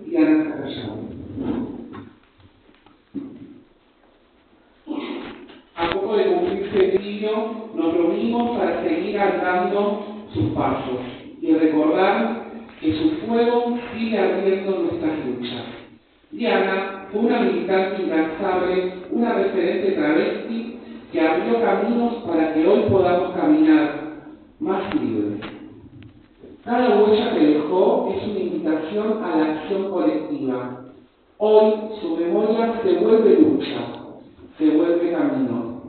y Ana Zacayán. A poco de cumplirse el niño, nos reunimos para seguir andando sus pasos y recordar que su fuego sigue ardiendo nuestras luchas. Diana fue una militante incansable, una referente travesti que abrió caminos para que hoy podamos caminar más libres. Cada huella que dejó es una invitación a la acción colectiva. Hoy su memoria se vuelve lucha, se vuelve camino.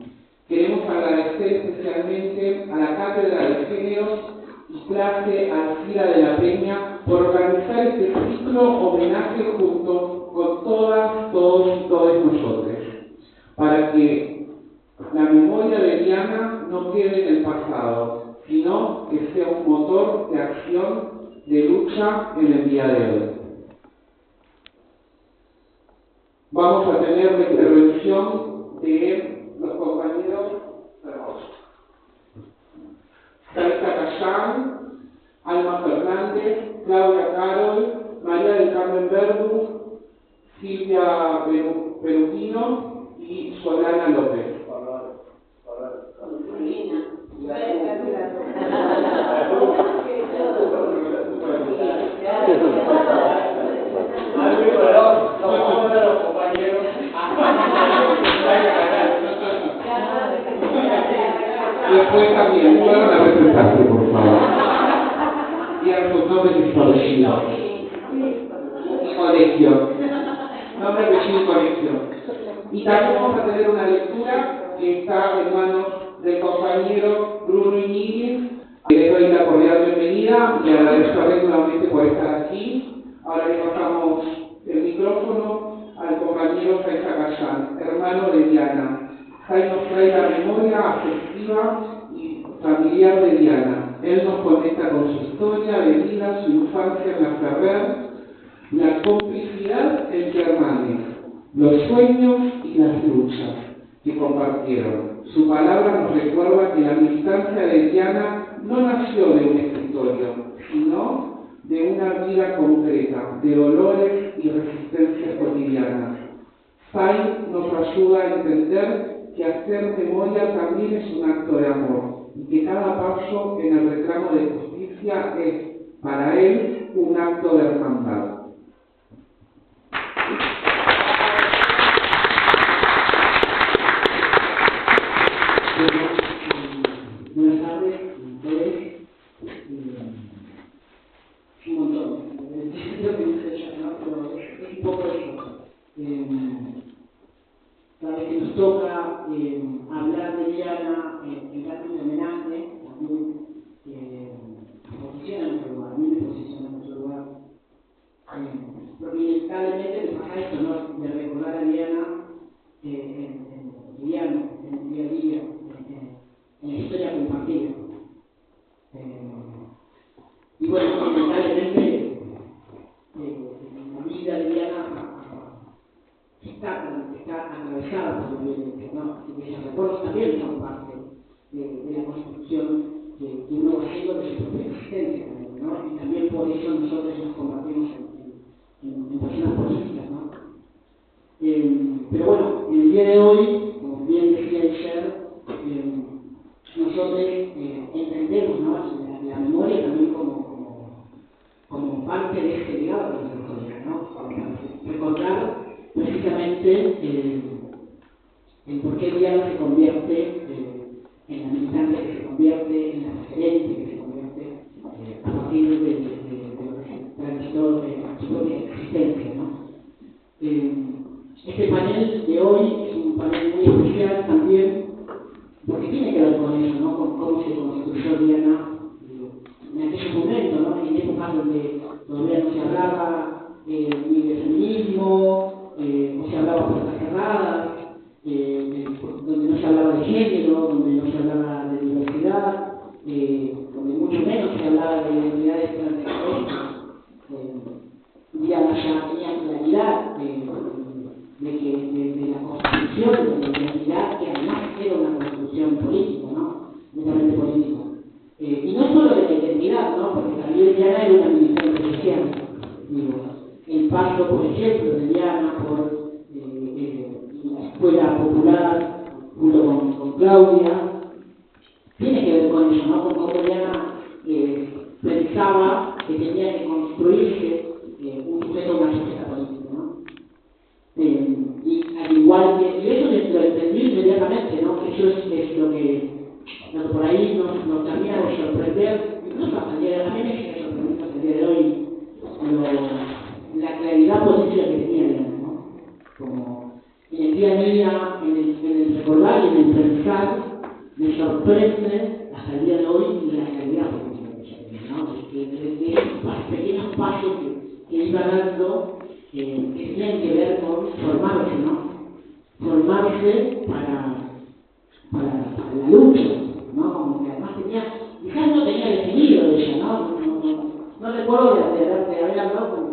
Queremos agradecer especialmente a la Cátedra de Géneros y clase Alcira de la Peña por organizar este ciclo homenaje junto con todas, todos y todas nosotros, para que la memoria de Diana no quede en el pasado, sino que sea un motor de acción, de lucha en el día de hoy. Vamos a tener la intervención de los compañeros Ana Zacayán, Alma Fernández, Claudia Carol, María del Carmen Verdú, Silvia Perugino y Solana López. Después también, pueden representarse, por favor. Y a sus nombres y apellidos. Y colegio. Nombre, apellido y colegio. Y también vamos a tener una lectura que está en manos del compañero Bruno Iñiguez. Les doy la cordial bienvenida y agradecerles nuevamente por estar aquí. Ahora le pasamos el micrófono al compañero Jai Zacayán, hermano de Diana. Jai nos trae la memoria afectiva y familiar de Diana. Él nos conecta con su historia de vida, su infancia en la Ferrer, la complicidad entre hermanos, los sueños y las luchas que compartieron. Su palabra nos recuerda que la militancia de Diana no nació de un escritorio, sino de una vida concreta, de dolores y resistencias cotidianas. Jai nos ayuda a entender que hacer memoria también es un acto de amor y que cada paso en el reclamo de justicia es, para él, un acto de hermandad. Buenas tardes, todos. Un montón. Lo que dice ella, ¿no? Pero es un poco eso. Cada vez que nos toca hablar de Diana en caso de homenaje, también posiciona en nuestro lugar, a mí me posiciona en nuestro lugar. Porque inevitablemente me pasa esto, ¿no? De recordar a Diana en el día a día, en la historia compartida. Y bueno, inevitablemente la vida de Diana está atravesada por la violencia, ¿no? Así que esos recuerdos también son parte de la construcción que uno va haciendo de su propia existencia, ¿no? Y también por eso nosotros nos compartimos en personas políticas, ¿no? Pero bueno, en el día de hoy, como bien decía ayer, nosotros entendemos, ¿no? la memoria también como parte de este legado de nuestra historia, ¿no? Para recordar precisamente el por qué Diana se convierte en la militante que se convierte, en la referente que se convierte a partir de lo que se transitó de su propia existencia, ¿no? Este panel de hoy es un panel muy especial también porque tiene que ver con eso, ¿no? Con cómo se constituyó Diana en aquellos momentos, ¿no? En épocas donde todavía no se hablaba ni de feminismo, no se hablaba puertas cerradas, donde no se hablaba de género, donde no se hablaba de diversidad, donde mucho menos se hablaba de identidades transexuales. Diana ya tenía claridad de la construcción de la identidad, que además era una construcción política, ¿no? Netamente política. Y no solo de la identidad, ¿no? Porque también Diana era una militante social, digo. el paso, por ejemplo, de Diana por la escuela popular junto con Claudia, tiene que ver con eso, ¿no? Con cómo Diana pensaba que tenía que construirse un sujeto o una sujeta política, ¿no? Y al igual que, y eso lo entendí inmediatamente, ¿no? Eso es lo que por ahí nos termina de sorprender, incluso hasta el día de hoy, a mí me sigue sorprendiendo hasta el día de hoy, la claridad política que tenía Diana, ¿no? Como en el día a día, en el recordar y en el pensar, me sorprende hasta el día de hoy la claridad política que ella tenía, ¿no? De esos pequeños pasos que iba dando, que tenían que ver con formarse, ¿no? Formarse para la lucha, ¿no? Como que además quizás no tenía definido ella, ¿no? No recuerdo de haber hablado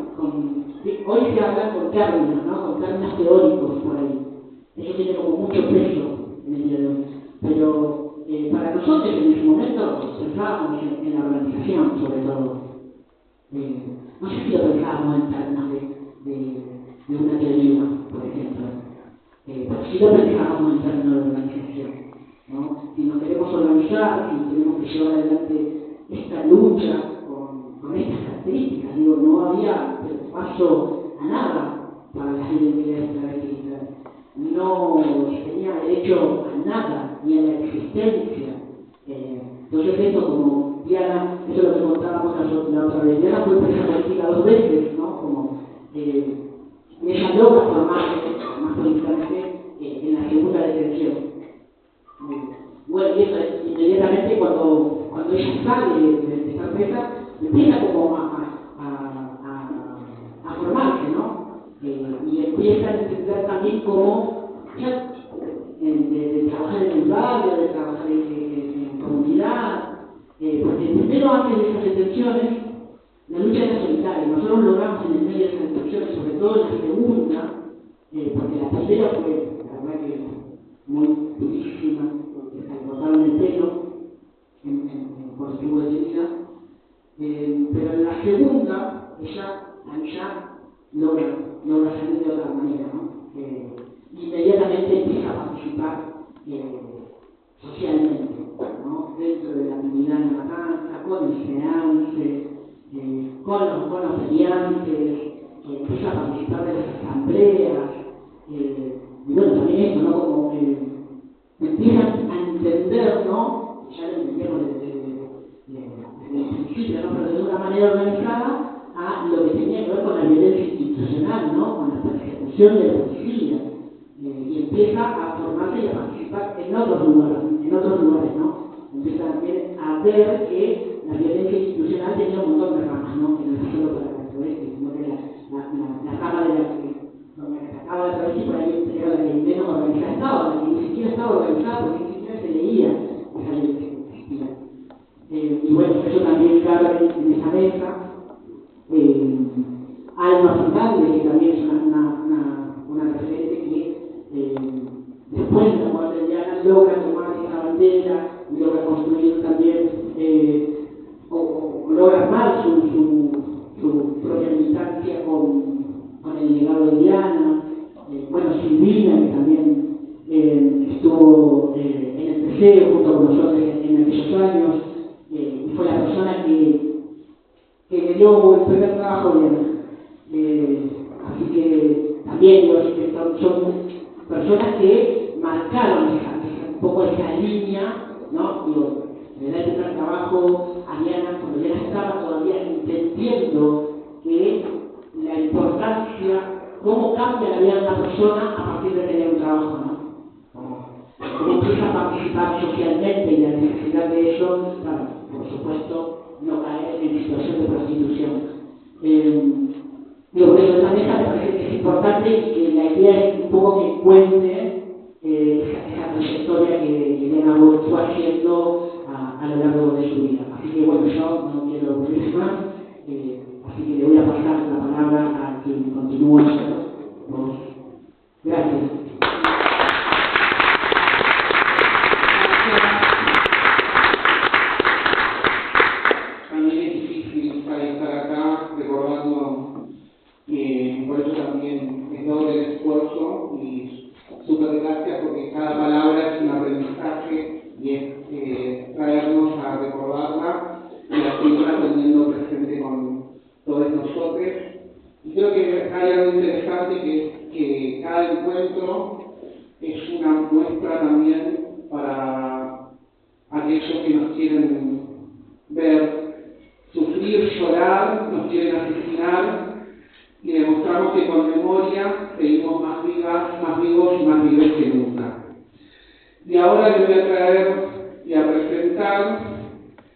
hoy se habla con términos, ¿no? Con términos teóricos por ahí. Eso tiene como mucho peso en el día de hoy. Pero para nosotros en ese momento pensábamos en la organización, sobre todo. No sé si lo pensábamos en términos de una teoría, por ejemplo. Pero sí lo pensábamos en términos de organización, ¿no? Si nos queremos organizar, si tenemos que llevar adelante esta lucha con estas características, digo, no había paso a nada para las identidades travestistas, no tenía derecho a nada, ni a la existencia. Entonces esto como Diana, eso es lo que contábamos la otra vez, Diana fue presa política 2 veces, ¿no? Como ella logra formarse más políticamente en la segunda detención. Bueno, y eso inmediatamente cuando ella sale de esta presa, empieza como a formarse, ¿no? Y empieza a entender también cómo de trabajar en el barrio, de trabajar en comunidad, porque primero antes de esas detenciones la lucha era solitaria. Nosotros logramos en el medio de esas detenciones, sobre todo en la segunda, porque la primera fue, la verdad que muy durísima, le cortaron el pelo cuando estuvo detenida, pero en la segunda ella logra salir de otra manera, ¿no? Inmediatamente empieza a participar socialmente, ¿no? Dentro de la comunidad de la matanza, con el SEANSE, con los feriantes, empieza a participar de las asambleas, y bueno, también esto, ¿no? Como empiezan a entender, ¿no? Ya lo entendemos desde el principio, ¿no? Pero de una manera organizada a lo que tenía que ver con la violencia institucional, ¿no? Con la persecución de la policía, y empieza a formarse y a participar en otros lugares, ¿no? Empieza también a ver que la violencia institucional tenía un montón de ramas, ¿no? Que no era solo para la travesti, sino que la rama de la que atacaba la travesti por ahí era la que menos organizada estaba, la que ni siquiera estaba organizada porque ni siquiera se leía esa ley que existía. Y bueno, eso también cabe en esa mesa. Alma Fernández, que también es una referente que después de la muerte de Diana logra tomar esa bandera y logra construir también o logra armar su propia militancia con el legado de Diana. Bueno, Silvina, que también estuvo en el PC junto con nosotros en aquellos años, y fue la persona que me dio el primer trabajo de Diana. Así que también son personas que marcaron un poco esa línea, ¿no? Digo, le da el primer trabajo a Diana cuando Diana estaba todavía entendiendo que la importancia, cómo cambia la vida de una persona a partir de tener un trabajo, ¿no? Cómo empieza a participar socialmente y la necesidad de eso, claro, por supuesto, no caer en situación de prostitución. Digo, eso de esa mesa me parece que es importante y que la idea es un poco que cuente esa trayectoria que Diana fue haciendo a lo largo de su vida. Así que bueno, yo no quiero aburrir más, así que le voy a pasar la palabra a quien continúa. Gracias. También es difícil estar acá recordando por eso también es doble el esfuerzo y súper gracias porque cada palabra es un aprendizaje y es traernos a recordarla y a seguirla teniendo presente con todos nosotros. Y creo que hay algo interesante que cada encuentro es una muestra también para aquellos que nos quieren ver sufrir, llorar, nos quieren asesinar, y demostramos que con memoria seguimos más vivas, más vivos y más vivos que nunca. Y ahora les voy a traer y a presentar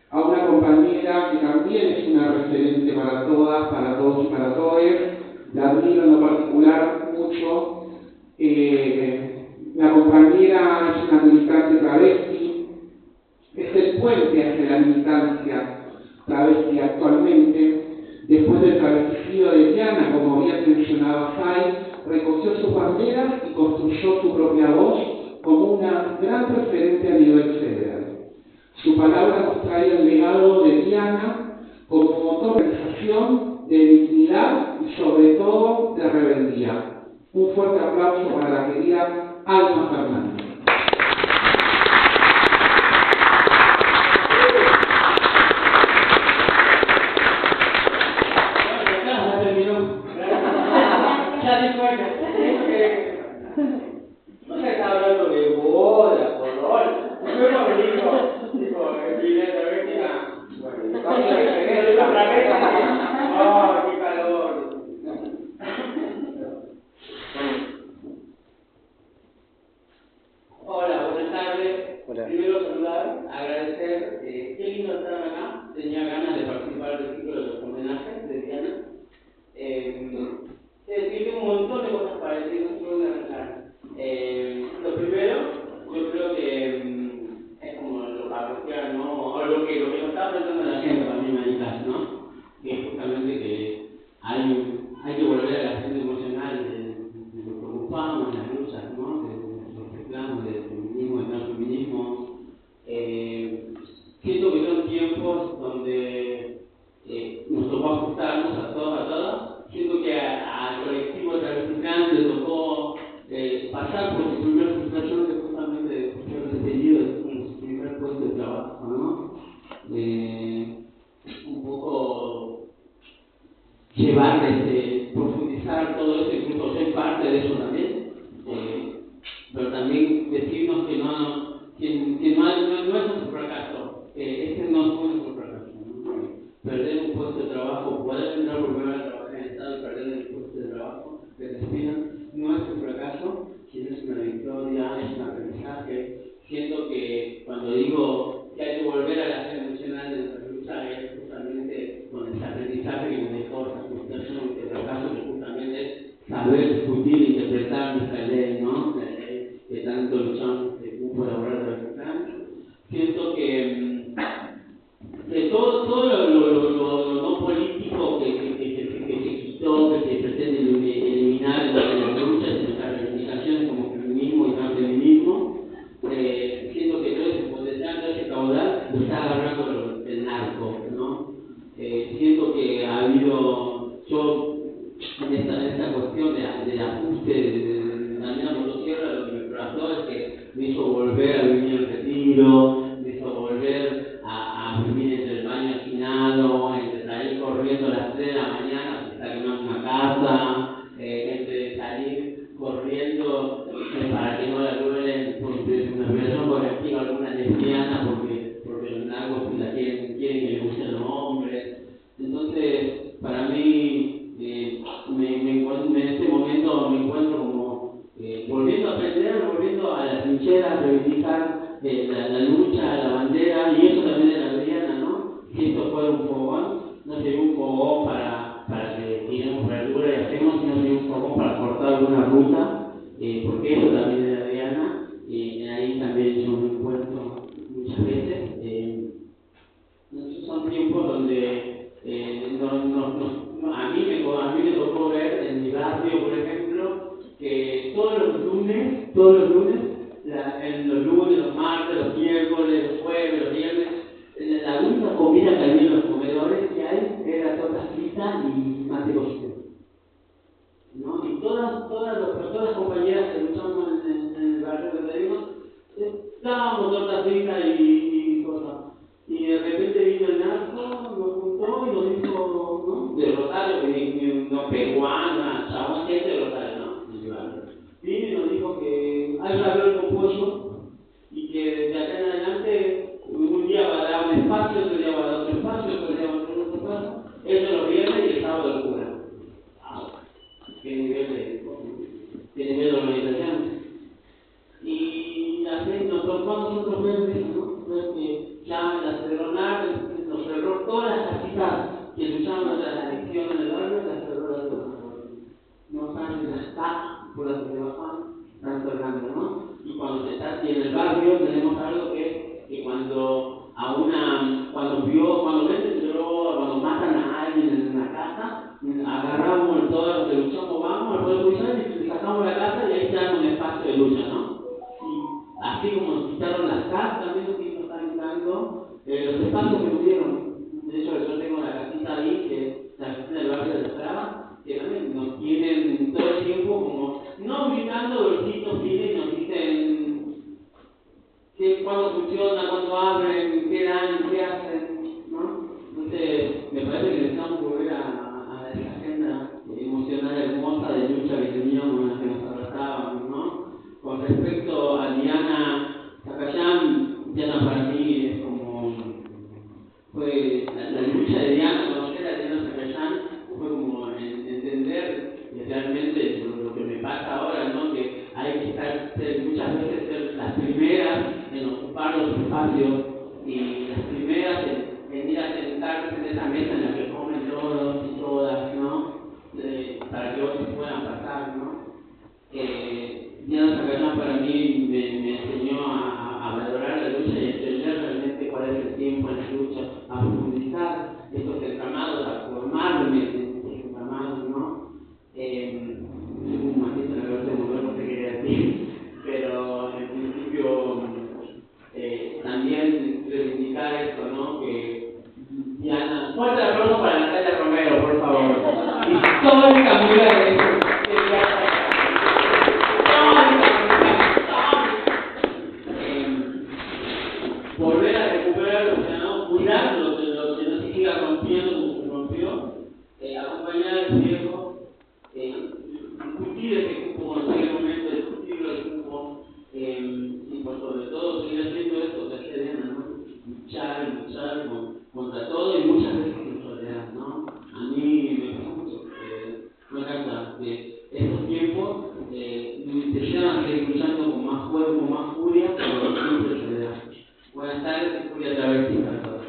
a una compañera que también es una referente para todas, para todos y para todos. La admiro en lo particular mucho. La compañera es una militante travesti, es el puente hacia la militancia travesti actualmente. Después del travesticidio de Diana, como bien mencionaba Sai, recogió sus banderas y construyó su propia voz como una gran referente a nivel federal. Su palabra nos trae el legado de Diana como motor de organización, de dignidad y sobre todo de rebeldía. Un fuerte aplauso para la querida Alma Fernández. No se está hablando de boda, color. Luego me dijo, evidentemente, bueno, otra vez. ¡Oh, qué calor! Hola, buenas tardes. Hola. Primero saludar, agradecer. Qué lindo estar acá. Tenía ganas de participar del ciclo de los homenajes de Diana. Tengo un montón de cosas para decir, no se puede arrancar. Lo primero, yo creo que es como lo parroquial, ¿no? O lo que nos está planteando la gente también, Maritas, ¿no? Que justamente que hay que volver a la gente emocional de lo que ocupamos en las luchas, ¿no? De los reclamos del feminismo, del transfeminismo. Siento que son tiempos donde nos tocó ajustarnos a todas. Siento que al colectivo travesticante le tocó pasar por su primera frustración de justamente ser despedido en su primer puesto de trabajo, ¿no? Un poco profundizar todo eso, incluso ser parte de eso también, pero también decirnos que no es nuestro fracaso, este no fue nuestro fracaso, ¿no? Perder un puesto de trabajo, poder entrar por primera vez a trabajar en el Estado y perder el puesto de trabajo, que te despidan, no es un fracaso, sino es una victoria, es un aprendizaje. Siento que cuando digo que hay que volver a la acción emocional de nuestra lucha es justamente con ese aprendizaje que nos dejó esa frustración, este fracaso, que justamente es saber discutir e interpretar nuestra ley, ¿no? La ley que tanto luchamos de cupo laboral de la trans. Siento que todo lo no político que se quitó, que se pretende eliminar en las luchas, en nuestras reivindicaciones como feminismo y transfeminismo, siento que todo ese potencial, todo ese caudal lo está agarrando el narco, ¿no? Siento que ha habido, yo en esta cuestión de ajuste de la misma motosierra, lo que me pasó es que me hizo volver a vivir en retiro, me hizo volver a vivir entre el baño hacinado, entre salir corriendo a las 3 de la mañana para estar en una casa, entre salir corriendo para que no la duelen por una relación correctiva alguna lesbiana porque los narcos la quieren que le gusten los hombres. Entonces, para mí, en este momento me encuentro como volviendo a aprender, volviendo a las trincheras, reivindicar la lucha, la bandera, y eso también es la Diana, ¿no? Si esto fuera un fogón, no sería un fogón para que tiremos verdura y hacemos, sino sería un fogón para cortar alguna ruta, porque eso también es la Diana, y ahí también yo me encuentro muchas veces. Son tiempos donde a mí me tocó ver en mi barrio, por ejemplo, que todos los lunes, los martes, los miércoles, los jueves, los viernes, la única comida que había en los comedores que hay era torta frita y mate cocido. todas las compañeras que luchamos en el barrio que tenemos, dábamos torta frita y cosas. Y de repente vino el narco, nos juntó y nos dijo, ¿no? De Rosario, que no peruana, chabón, gente de Rosario, ¿no? Vino y nos dijo que hay raviol con pollo y que de acá en adelante un día va a dar un espacio, otro día va a dar otro espacio, otro día va a dar otro espacio. Eso los viernes y el sábado el cura. ¿Qué nivel de organización? Y así nos tocó a nosotros ver eso, ¿no? Ver que ya en la Cedronar nos cerró todas las casitas que luchaban contra la adicción en el barrio, las cerró las dos. No saben las TAC por las que bajan, están cerrando, ¿no? Y cuando se está así en el barrio, tenemos algo que cuando venden droga, cuando matan a alguien en una casa, agarramos todos los que luchamos, vamos al poder judicial y sacamos la casa y ahí se da un espacio de lucha, ¿no? Y así como nos quitaron las casas, también nos están quitando los espacios que tuvieron. De hecho, yo tengo la casita ahí, que es la casita del barrio de la Estrada, que también nos tienen todo el tiempo como, no gritando golcitos, y nos dicen cuándo funciona, cuándo abren, qué dan, qué hacen, ¿no? Entonces, me parece que necesitamos volver a esa agenda emocional hermosa de lucha que teníamos, en la que nos abrazábamos, ¿no? Con respecto a Diana Zacayán, Diana para mí es como, fue la lucha de Diana, conocer a Diana Zacayán, fue como entender realmente lo que me pasa ahora, ¿no? Que hay que muchas veces ser las primeras en ocupar los espacios y las primeras en ir a sentarse en esa mesa en la que comen todos y todas, ¿no? Para que otros puedan pasar, ¿no? Diana Zacayán para mí me enseñó a valorar la lucha y a entender realmente cuál es el tiempo en la lucha, a profundizar estos entramados, a formarme en estos entramados, ¿no? Un matito en la cabeza de mujer, no sé qué decir, pero en principio también reivindicar esto, ¿no? Que Diana, fuerte aplauso para Natalia Romero, por favor. Histórica mujer volver a recuperar, o sea, ¿no? Cuidar lo que no se siga rompiendo como se rompió, acompañar a los viejos, discutir ese cupo cuando llegue el momento de discutir el cupo, y por sobre todo seguir haciendo esto que hace Diana, ¿no? Luchar contra todo y muchas veces en soledad, ¿no? A mí me pasa mucho, me encanta que estos tiempos te llevan a seguir luchando con más fuego, con más furia, pero siempre en soledad. Buenas tardes, Julia Travesti para todos.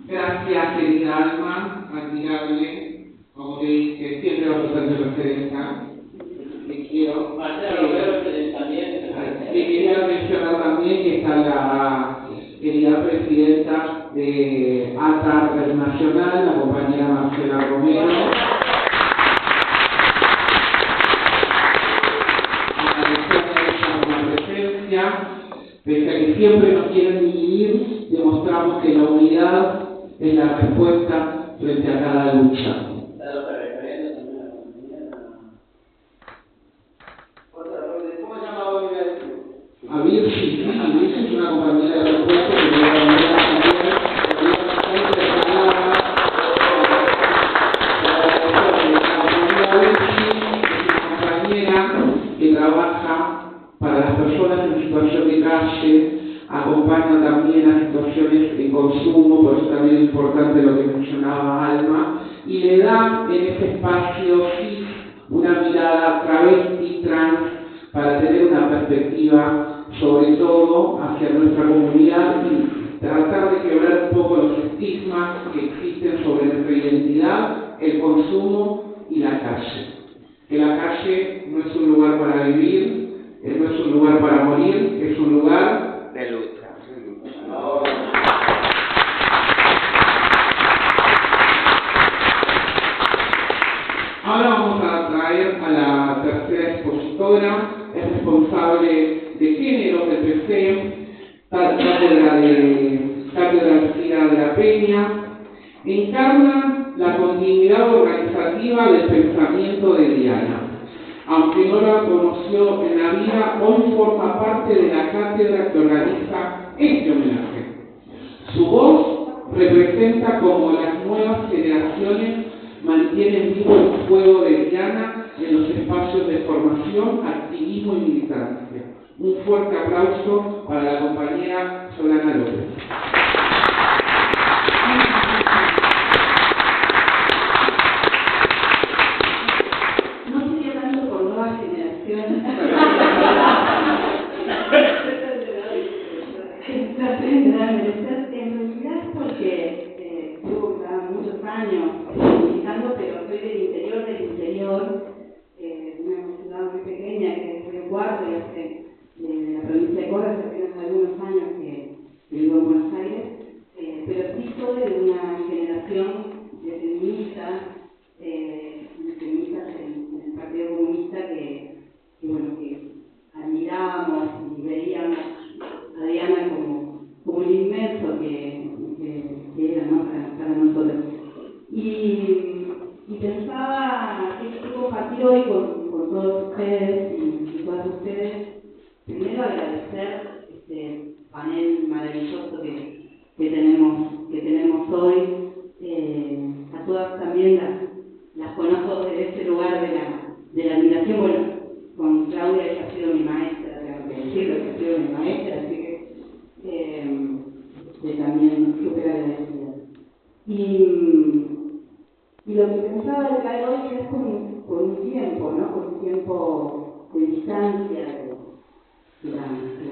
Gracias, querida Alma, admirable, como te dije, siempre vas a ser de referencia. Te quiero. Te quería mencionar también que está la querida presidenta de ATA Internacional, la compañera Marcela Romero. Una presencia, pese a que siempre nos quieren dividir, demostramos que la unidad es la respuesta frente a cada lucha. ¿Cómo se llama hoy? A Virgi, Virgi es una compañera de repuesto que me va a ayudar también. Que trabaja para las personas en situación de calle, acompaña también a situaciones de consumo, por eso también es importante lo que mencionaba Alma, y le da en ese espacio sí una mirada travesti, trans, para tener una perspectiva sobre todo hacia nuestra comunidad y tratar de quebrar un poco los estigmas que existen sobre nuestra identidad, el consumo y la calle. Que la calle no es un lugar para vivir, no es un lugar para morir, es un lugar de lucha. CEM, Cátedra Argentina de la Peña, encarna la continuidad organizativa del pensamiento de Diana. Aunque no la conoció en la vida, hoy forma parte de la cátedra que organiza este homenaje. Su voz representa cómo las nuevas generaciones mantienen vivo el fuego de Diana en los espacios de formación, activismo y militancia. Un fuerte aplauso para la compañera Solana López. No sería tanto por nuevas generaciones. En realidad es porque llevo muchos años militando, pero soy del interior, una ciudad muy pequeña que es Río Cuarto y hace de la provincia de Córdoba, hace apenas algunos años que vivo en Buenos Aires, pero sí soy de una generación de feministas en el Partido Comunista que admirábamos y veíamos a Diana como un inmenso que era, ¿no? para nosotros. Y pensaba que compartir hoy con todos ustedes y todas ustedes, primero agradecer este panel maravilloso que tenemos hoy, a todas también las conozco desde este lugar de la admiración. Bueno, con Claudia, ella ha sido mi maestra, tengo que decirlo, que ha sido mi maestra, así que también súper agradecida. Y lo que pensaba de traer hoy es con un tiempo, ¿no? Con un tiempo de distancia, que la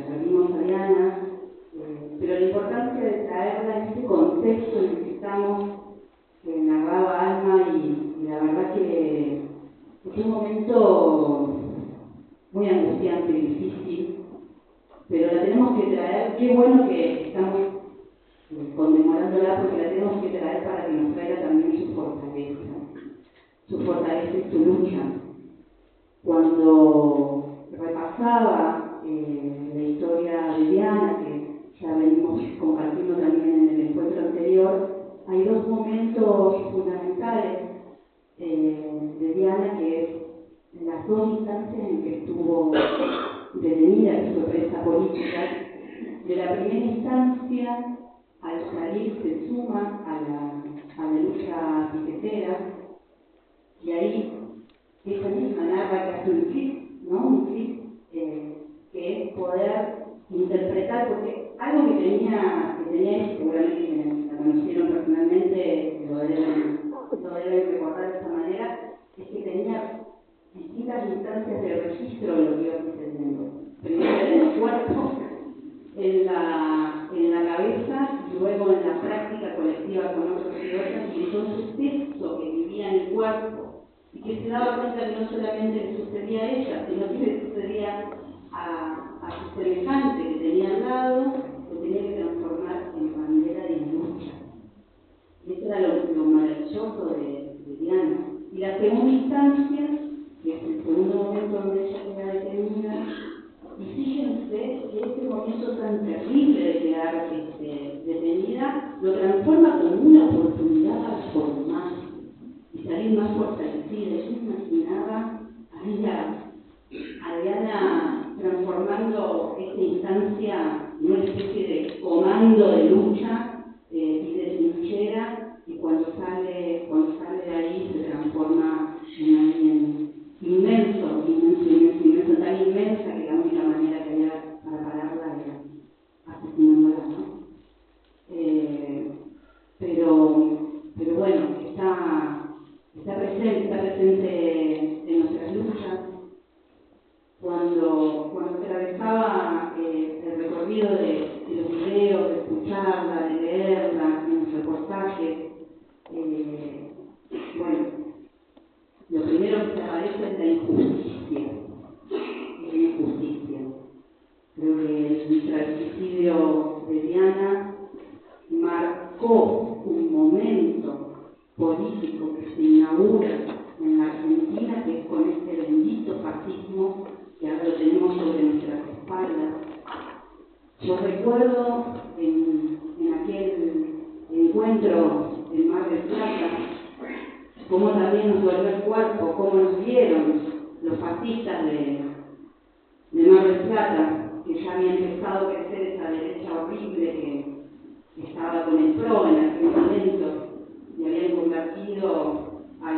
perdimos a Diana, pero la importancia de traerla en este contexto en el que estamos, que narraba Alma, y la verdad que es un momento muy angustiante y difícil, pero la tenemos que traer. Qué bueno que estamos conmemorándola, porque la tenemos que traer para que nos traiga también su fortaleza y su lucha. Cuando repasaba la historia de Diana, que ya venimos compartiendo también en el encuentro anterior, hay dos momentos fundamentales de Diana, que es las dos instancias en que estuvo detenida, que fue presa política. De la primera instancia, al salir, se suma a la lucha piquetera, y ahí ella misma narra que hace un clic, ¿no? Un clic que es poder interpretar, porque algo que tenía seguramente quienes la conocieron personalmente lo deben recordar de esta manera, es que tenía distintas instancias de registro de lo que iba sucediendo. Primero en el cuerpo, en la cabeza, y luego en la práctica colectiva con otros y otras, y entonces eso que vivía en el cuerpo, y que se daba cuenta que no solamente le sucedía a ella, sino que le sucedía a su semejante que tenía al lado, lo tenía que transformar en bandera de lucha. Y eso era lo maravilloso de Diana. Y la segunda instancia, que es el segundo momento donde ella queda detenida, y fíjense que este momento tan terrible de quedar detenida lo transforma como una oportunidad para formarse y salir más fortalecida. Yo imaginaba a Diana transformando esta instancia en una especie de comando de lucha y de trinchera, y cuando sale de ahí se transforma en alguien inmenso, tan inmensa que la única manera que había para pararla era asesinándola, ¿no? Pero bueno, está presente en nuestras luchas. Cuando atravesaba el recorrido de los videos, de escucharla, de leerla, en los reportajes, bueno, lo primero que se aparece es la injusticia. Creo que el fratricidio de Diana marcó un momento político que se inaugura en la Argentina, que es con este bendito fascismo que ahora lo tenemos sobre nuestras espaldas, Yo recuerdo en aquel encuentro en Mar del Plata, cómo también nos dolió el cuerpo, cómo nos vieron los fascistas de Mar del Plata, que ya había empezado a crecer esa derecha horrible que estaba con el PRO en aquel momento, y habían convertido a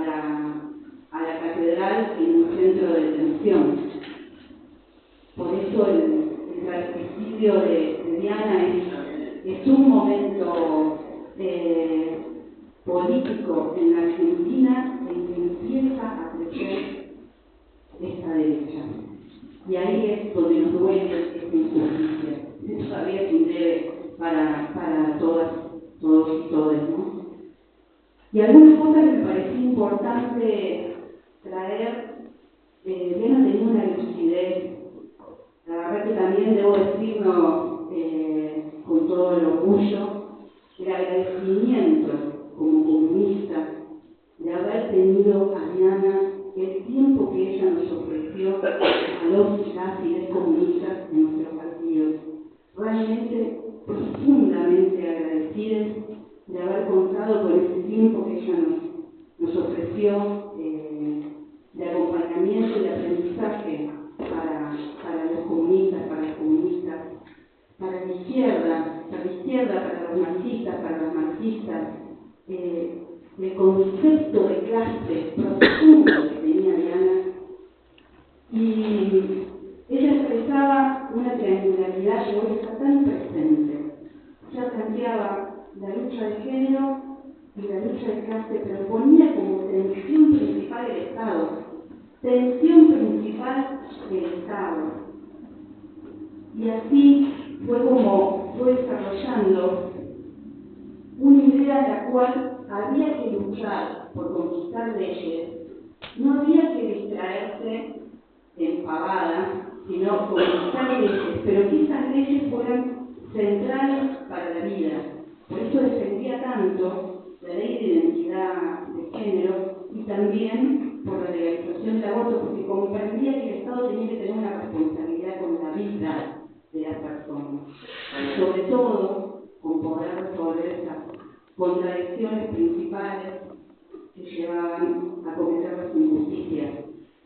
la catedral en un centro de detención. Por eso el fratricidio de Diana es un momento político en la Argentina en que empieza a crecer esta derecha. Y ahí es donde nos duele esta injusticia. Eso todavía es un debe para todas, todos y todas, ¿no? Y algunas cosas que me pareció importante traer, Diana tenía una lucidez. La verdad que también debo decirlo con todo el orgullo, el agradecimiento como comunista de haber tenido a Diana el tiempo que ella nos ofreció a los y las comunistas en nuestro partido. Realmente profundamente agradecidas de haber contado con ese tiempo que ella nos ofreció de acompañamiento y de aprendizaje para los comunistas, para las comunistas, para la izquierda, para los marxistas, para los marxistas. El concepto de clase profundo que tenía Diana, y ella expresaba una triangularidad que hoy está tan presente. Ella planteaba la lucha de género y la lucha de clase, pero ponía como tensión principal el Estado. Tensión principal del Estado. Y así fue como fue desarrollando una idea en la cual había que luchar por conquistar leyes, no había que distraerse en pavadas, sino conquistar leyes, pero que esas leyes fueran centrales para la vida. Por eso defendía tanto la ley de identidad de género y también por la legalización del aborto, porque comprendía que el Estado tenía que tener una responsabilidad con la vida de las personas, y sobre todo con poder resolver esas contradicciones principales que llevaban a cometer las injusticias.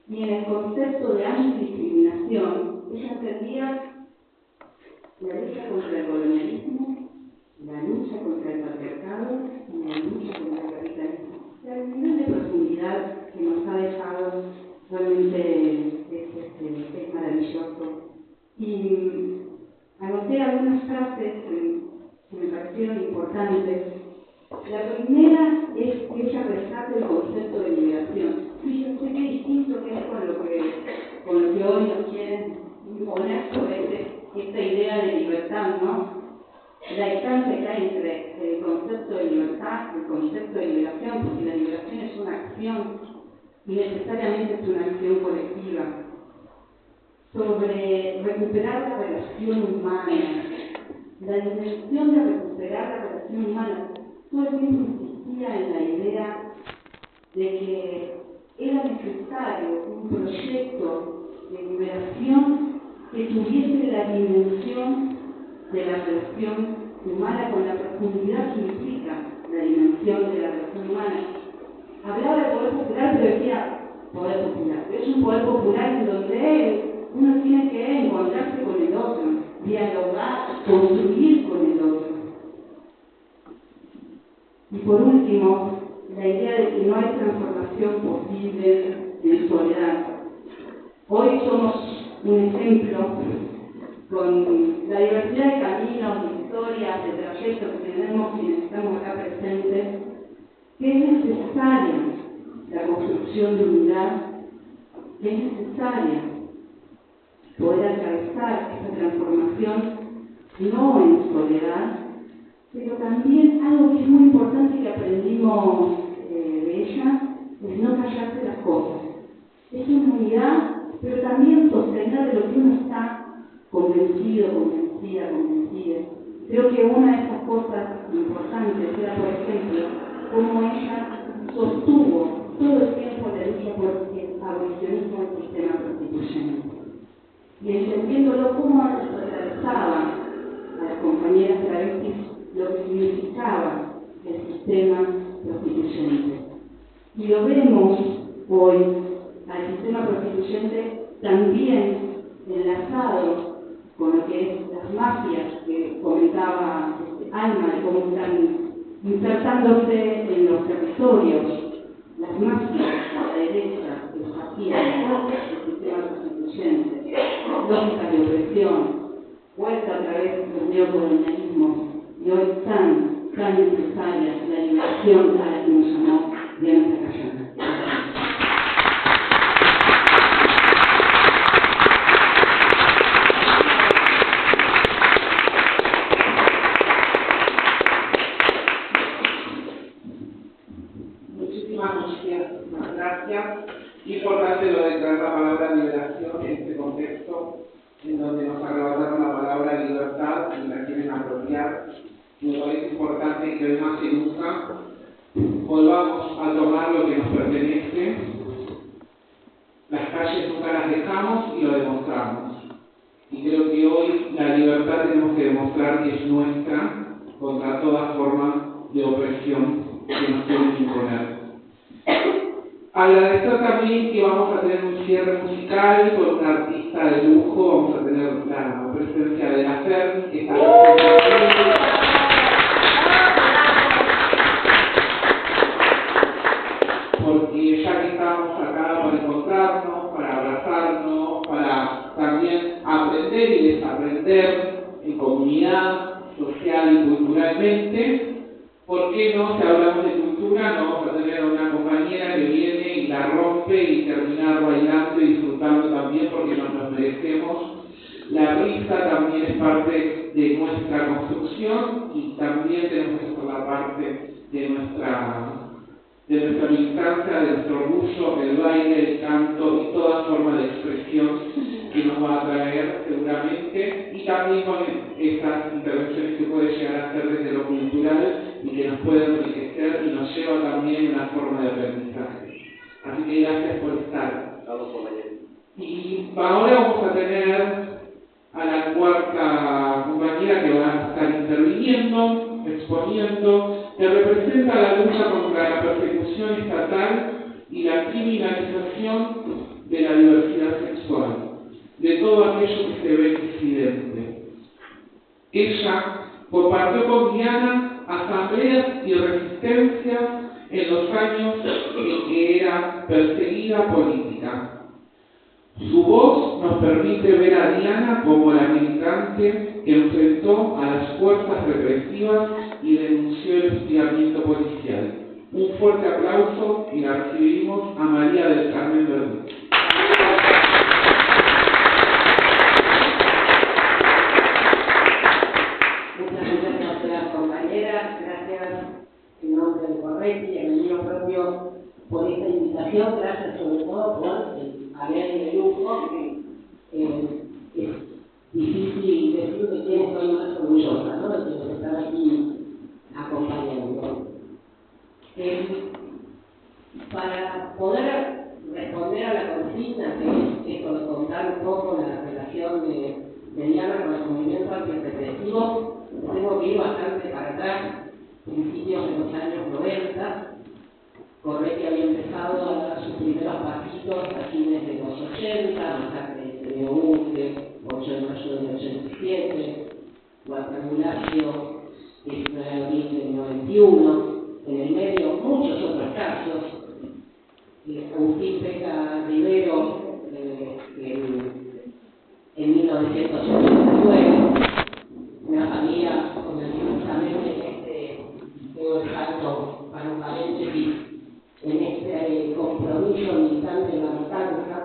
Y en el concepto de antidiscriminación, ella entendía la lucha contra el colonialismo, la lucha contra el patriarcado y la lucha contra el capitalismo. O sea, el nivel de profundidad que nos ha dejado realmente es maravilloso. Y anoté algunas frases que me parecieron importantes. La primera es que ella rescata el concepto de liberación. Sí, yo sé que es distinto que es con lo que hoy nos quieren imponer sobre esta idea de libertad, ¿no? La distancia que hay entre el concepto de libertad y el concepto de liberación, porque la liberación es una acción y necesariamente es una acción colectiva. Sobre recuperar la relación humana, la dimensión de recuperar la relación humana. Todo el tiempo insistía en la idea de que era necesario un proyecto de liberación que tuviese la dimensión de la relación humana con la profundidad que implica la dimensión de la relación humana. Hablaba de poder popular, pero decía poder popular. Es un poder popular en donde uno tiene que encontrarse con el otro, dialogar, construir con el otro. Y por último, la idea de que no hay transformación posible en soledad. Hoy somos un ejemplo con la diversidad de caminos, de historias, de trayectos que tenemos quienes estamos acá presentes, que es necesaria la construcción de unidad, que es necesaria poder atravesar esa transformación no en soledad, pero también algo que es muy importante que aprendimos de ella, es no callarse las cosas. Es una unidad, pero también sostener de lo que uno está convencido, convencida. Creo que una de esas cosas importantes era, por ejemplo, cómo ella sostuvo todo el tiempo la lucha por el abolicionismo del sistema constituyente. Y entendiéndolo, cómo atravesaba Y lo vemos hoy al sistema prostituyente también enlazado con lo que es las mafias que comentaba Alma, de cómo están insertándose en los territorios, las mafias a la derecha, los partidos, el sistema prostituyente, lógicas de opresión, vuelta a través del neocolonialismo, y hoy tan necesaria la liberación a la que nos llamó Diana Zacayán. Muchísimas gracias. Importante lo de traer la palabra liberación en este contexto, en donde nos arrebataron la palabra libertad y la quieren apropiar. Me parece importante que hoy más que nunca volvamos a tomar lo que nos pertenece. Las calles nunca las dejamos y lo demostramos. Y creo que hoy la libertad tenemos que demostrar que es nuestra contra toda forma de opresión que nos quieren imponer. Agradecer también que vamos a tener un cierre musical con un artista de lujo. Vamos a tener la presencia de la Fermi, que está porque ya que estamos acá para encontrarnos, para abrazarnos, para también aprender y desaprender en comunidad, social y culturalmente, ¿por qué no? Si hablamos de cultura, no vamos a tener una compañera que viene y la rompe y terminar bailando y disfrutando también, porque nos merecemos. La risa también es parte de nuestra construcción y también tenemos que formar parte de nuestra militancia, de nuestro orgullo, el baile, el canto y toda forma de expresión que nos va a traer seguramente, y también con esas intervenciones que puede llegar a ser desde lo cultural y que nos puede enriquecer y nos lleva también a una forma de aprendizaje. Así que gracias por estar. Y ahora vamos a tener a la cuarta compañera que va a estar interviniendo, exponiendo, que representa la lucha contra la persecución estatal y la criminalización de la diversidad sexual, de todo aquello que se ve disidente. Ella compartió con Diana asambleas y resistencias en los años en que era perseguida política. Su voz nos permite ver a Diana como la militante que enfrentó a las fuerzas represivas y denunció el hostigamiento policial. Un fuerte aplauso y la recibimos a María del Carmen Verdú. Muchas gracias a las compañeras, gracias en nombre del Corretti y en el mío propio por esta invitación, gracias sobre todo por haber de lujo, que es difícil decir de quién estoy más orgullosa, ¿no? De estar aquí acompañando. Para poder responder a la consigna, que es esto de contar un poco la relación de Diana con el movimiento antirrepresivo, tengo que ir bastante para atrás, principios de los años 90. Corretti había empezado a dar sus primeros pasitos a fines de los 80, masacre de Teneunque, 8 de mayo del 87, Guatemalacio, 19 de abril del 91, en el medio muchos otros casos, Agustín Peca Rivero en 1989, una familia con la que justamente tengo el salto para un paréntesis en este compromiso militante de la matanza.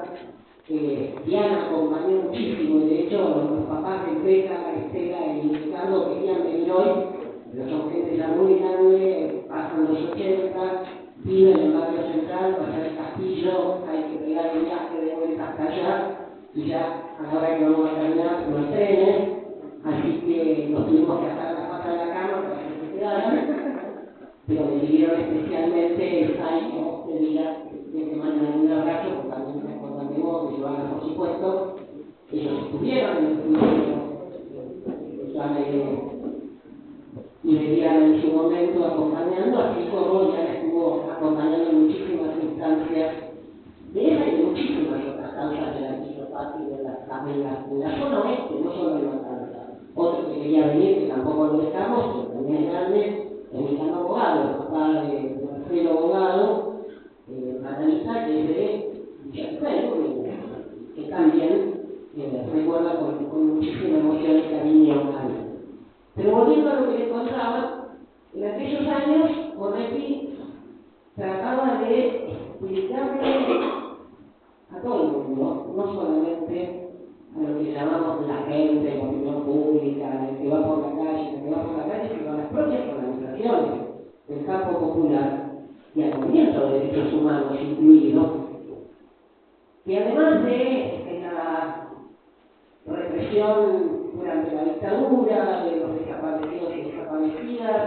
Diana acompañó muchísimo, y de hecho los papás de Peca, Estela y Ricardo querían venir hoy, pero son gente ya muy grande, pasan los 80, viven en el barrio central, pasar el castillo, hay que pegar el viaje de vuelta hasta allá, y ya a la hora que vamos a terminar no hay trenes, así que nos tuvimos que atar las patas de la cama para que se quedaran, pero decidieron especialmente Saiko de día de que mandan un abrazo, porque también me acuerdan de vos, de Joana, por supuesto. Ellos estuvieron en el estudio de Joana y de Diana en su momento acompañando, así como ya estuvo acompañando en muchísimas instancias de esa y de muchísimas otras causas de la Quisopatria y en la zona oeste, no solo en Matanza. Otro que quería venir, que tampoco lo dejamos, pero también es grande, Emiliano Bogado, el papá de Marcelo Bogado, analista que es de Villarreal, que también recuerda con muchísima emoción y cariño a él. Pero volviendo a lo que les contaba, en aquellos años, Moretti trataba de explicarle a todo el mundo, no solamente a lo que llamamos la gente, la opinión pública, el que va por la calle, sino a las propias organizaciones del campo popular y al movimiento de derechos humanos incluido, que además de la represión durante la dictadura, de los desaparecidos y desaparecidas,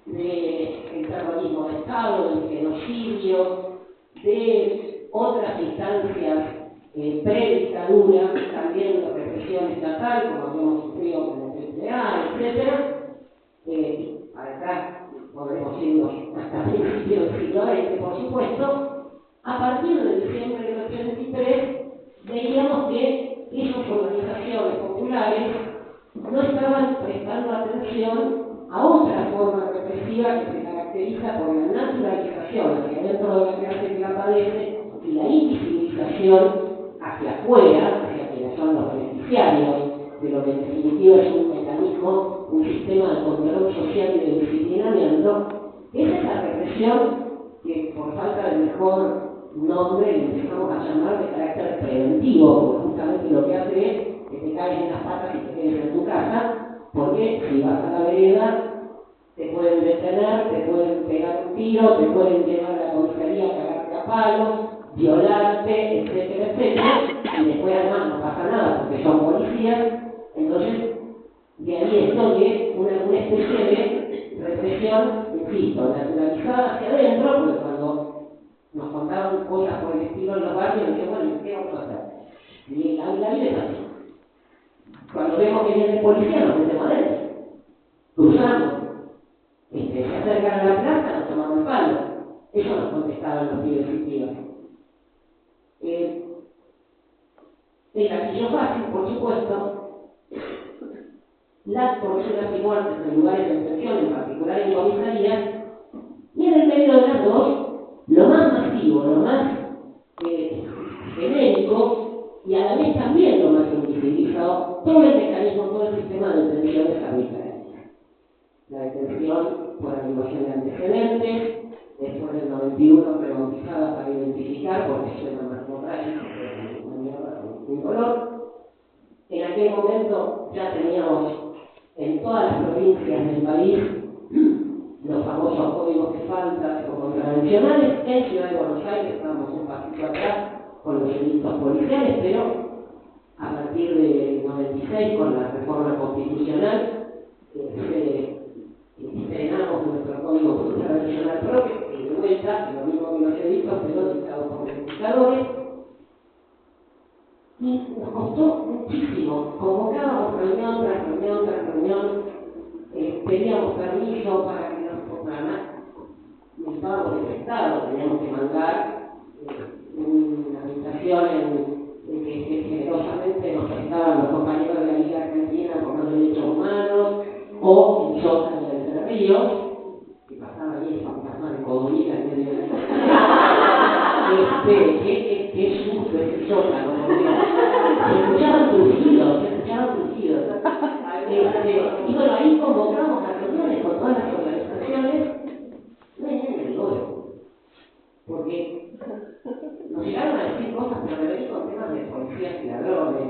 del terrorismo de Estado, del genocidio, de otras instancias pre-dictadura, también la represión estatal, como habíamos sufrido con el PCA, etc. Acá podremos irnos hasta principios del siglo XX, por supuesto. A partir de diciembre del 83, veíamos que esas organizaciones populares no estaban prestando atención a otra forma represiva que se caracteriza por la naturalización hacia dentro de la clase que la padece y la invisibilización hacia afuera, hacia quienes son los beneficiarios de lo que en definitiva es un mecanismo, un sistema de control social y de disciplinamiento. Esa es la represión que, por falta de mejor nombre, le empezamos a llamar de carácter preventivo, porque justamente lo que hace es que te caigas en las patas y te quedes en tu casa, porque si vas a la vereda te pueden detener, te pueden pegar un tiro, te pueden llevar a la comisaría a cagarte a palos, violarte, etcétera, etcétera, y después además no pasa nada porque son policías. Entonces, de ahí esto de una especie de represión, insisto, naturalizada hacia adentro, porque cuando nos contaban cosas por el estilo en los barrios, decían, bueno, ¿qué vamos a hacer? Y la vida es así. Cuando vemos que viene el policía, nos metemos adentro, cruzamos, se acercan a la plaza, nos tomamos el palo. Eso nos contestaban los pibes y pibas. El gatillo fácil, por supuesto, las torturas y muertes en lugares de detención, en particular en comisarías, y en el medio de las dos, lo más masivo, lo más genérico y a la vez también lo más invisibilizado, todo el mecanismo, todo el sistema de detenciones arbitrarias. La detención por animación de antecedentes, después del 91 rebautizada para identificar, porque suena más trágico, un color. En aquel momento ya teníamos en todas las provincias del país los famosos códigos de faltas o contravencionales. En Ciudad de Buenos Aires estábamos un pasito atrás con los delitos policiales, pero a partir del 96 con la reforma constitucional estrenamos nuestro código contravencional propio y de vuelta, lo mismo que los delitos, pero dictados por legisladores. Y nos costó muchísimo. Convocábamos reunión tras reunión tras reunión, pedíamos permiso para que necesitábamos el Estado, teníamos que mandar una habitación en que generosamente nos prestaban los compañeros de la Liga Argentina por los Derechos Humanos, o en Sótano de Entre Ríos, que pasaba ahí esa fantasma de Codorniz en medio de la qué susto ese Sótano, por Dios. Se escuchaban crujidos. Y bueno, ahí convocamos a reuniones con todas las organizaciones, no hay ni el oro, porque nos llegaron a decir cosas, pero me venís con temas de policías y ladrones.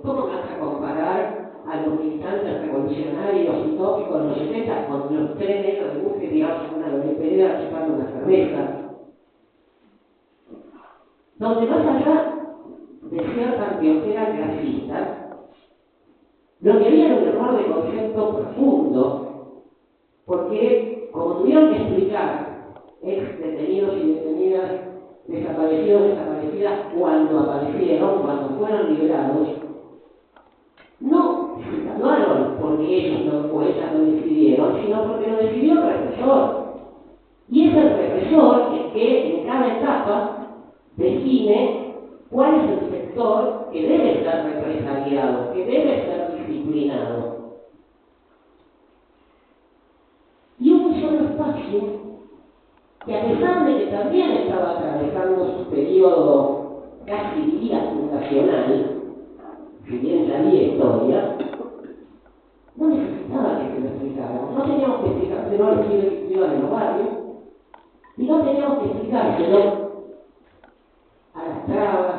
¿Cómo vas a comparar a los militantes revolucionarios utópicos de los 70 con los 3 metros de búsqueda tirados en una vereda chupando una cerveza? Donde más allá de cierta anteojera clasista, lo que había era un error de concepto profundo, porque como tuvieron que explicar ex detenidos y detenidas, desaparecidos, desaparecidas, cuando aparecieron, cuando fueron liberados, no se salvaron porque ellos o ellas lo decidieron, sino porque lo decidió el represor. Y es el represor profesor el que en cada etapa define cuál es el sector que debe ser represaliado, que debe ser disciplinado. Y un solo espacio que, a pesar de que también estaba atravesando su periodo casi diría fundacional, si bien ya había historia, no necesitaba que se lo explicáramos, no teníamos que explicárselo a los pibes de los barrios, y no teníamos que explicárselo a las trabas,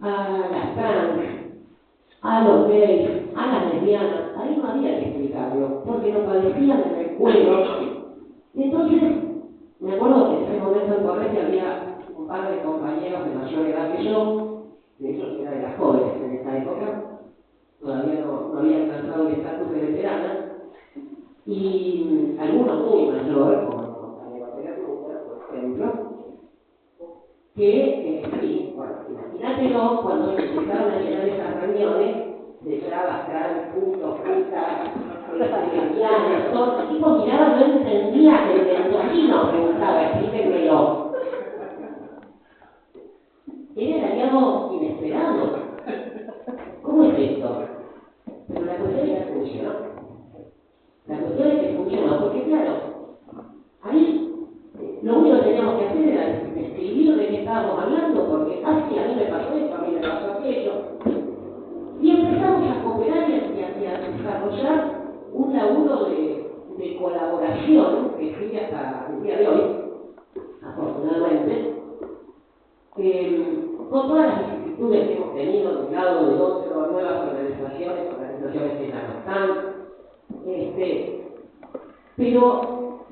a las trans, a los gays, a las lesbianas. Ahí no había que explicarlo, porque lo padecían en el cuero. Y entonces, me acuerdo que en ese momento en Corrientes había un par de compañeros de mayor edad que yo, de hecho era de las jóvenes en esta época, todavía no había alcanzado el estatus de veterana, y algunos muy mayores, como el compañero de la ruta, por ejemplo, que, sí, bueno, imagínatelo cuando se empezaron a llenar esas reuniones de trabas, trans, puntos, putas, lesbianas, todo, el tipo miraba, no entendía que el mendocino preguntaba, explíquenmelo. Era el aliado inesperado. ¿Cómo es esto? Pero la cuestión es que funcionó. La cuestión es que funcionó, porque claro, ahí lo único que teníamos que hacer era escribir de qué estábamos hablando, porque así a mí me pasó esto, a mí me pasó aquello. Y empezamos a cooperar y a desarrollar un laburo de colaboración que sigue hasta el día de hoy, afortunadamente, con todas las vicisitudes que hemos tenido de un lado o de otro, nuevas organizaciones que ya no están, pero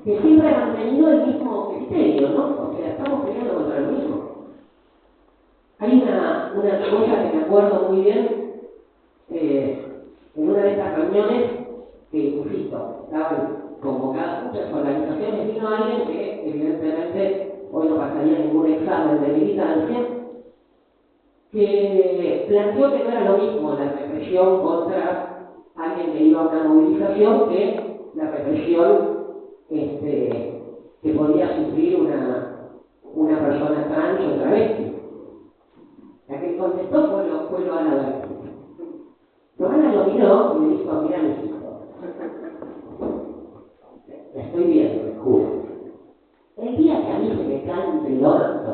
que siempre ha mantenido el mismo criterio, ¿no? O sea, estamos peleando contra lo mismo. Hay una cosa que me acuerdo muy bien, en una de estas reuniones, que insisto, estaban convocadas muchas organizaciones, vino alguien que evidentemente hoy no pasaría ningún examen de militancia, que planteó que no era lo mismo la represión contra alguien que iba a una movilización que la represión que podía sufrir una persona trans o travesti. La que contestó fue Loana Berti. Loana lo miró y le dijo, mira mi hijo, la estoy viendo, me juro. El día que a mí se me cante el orto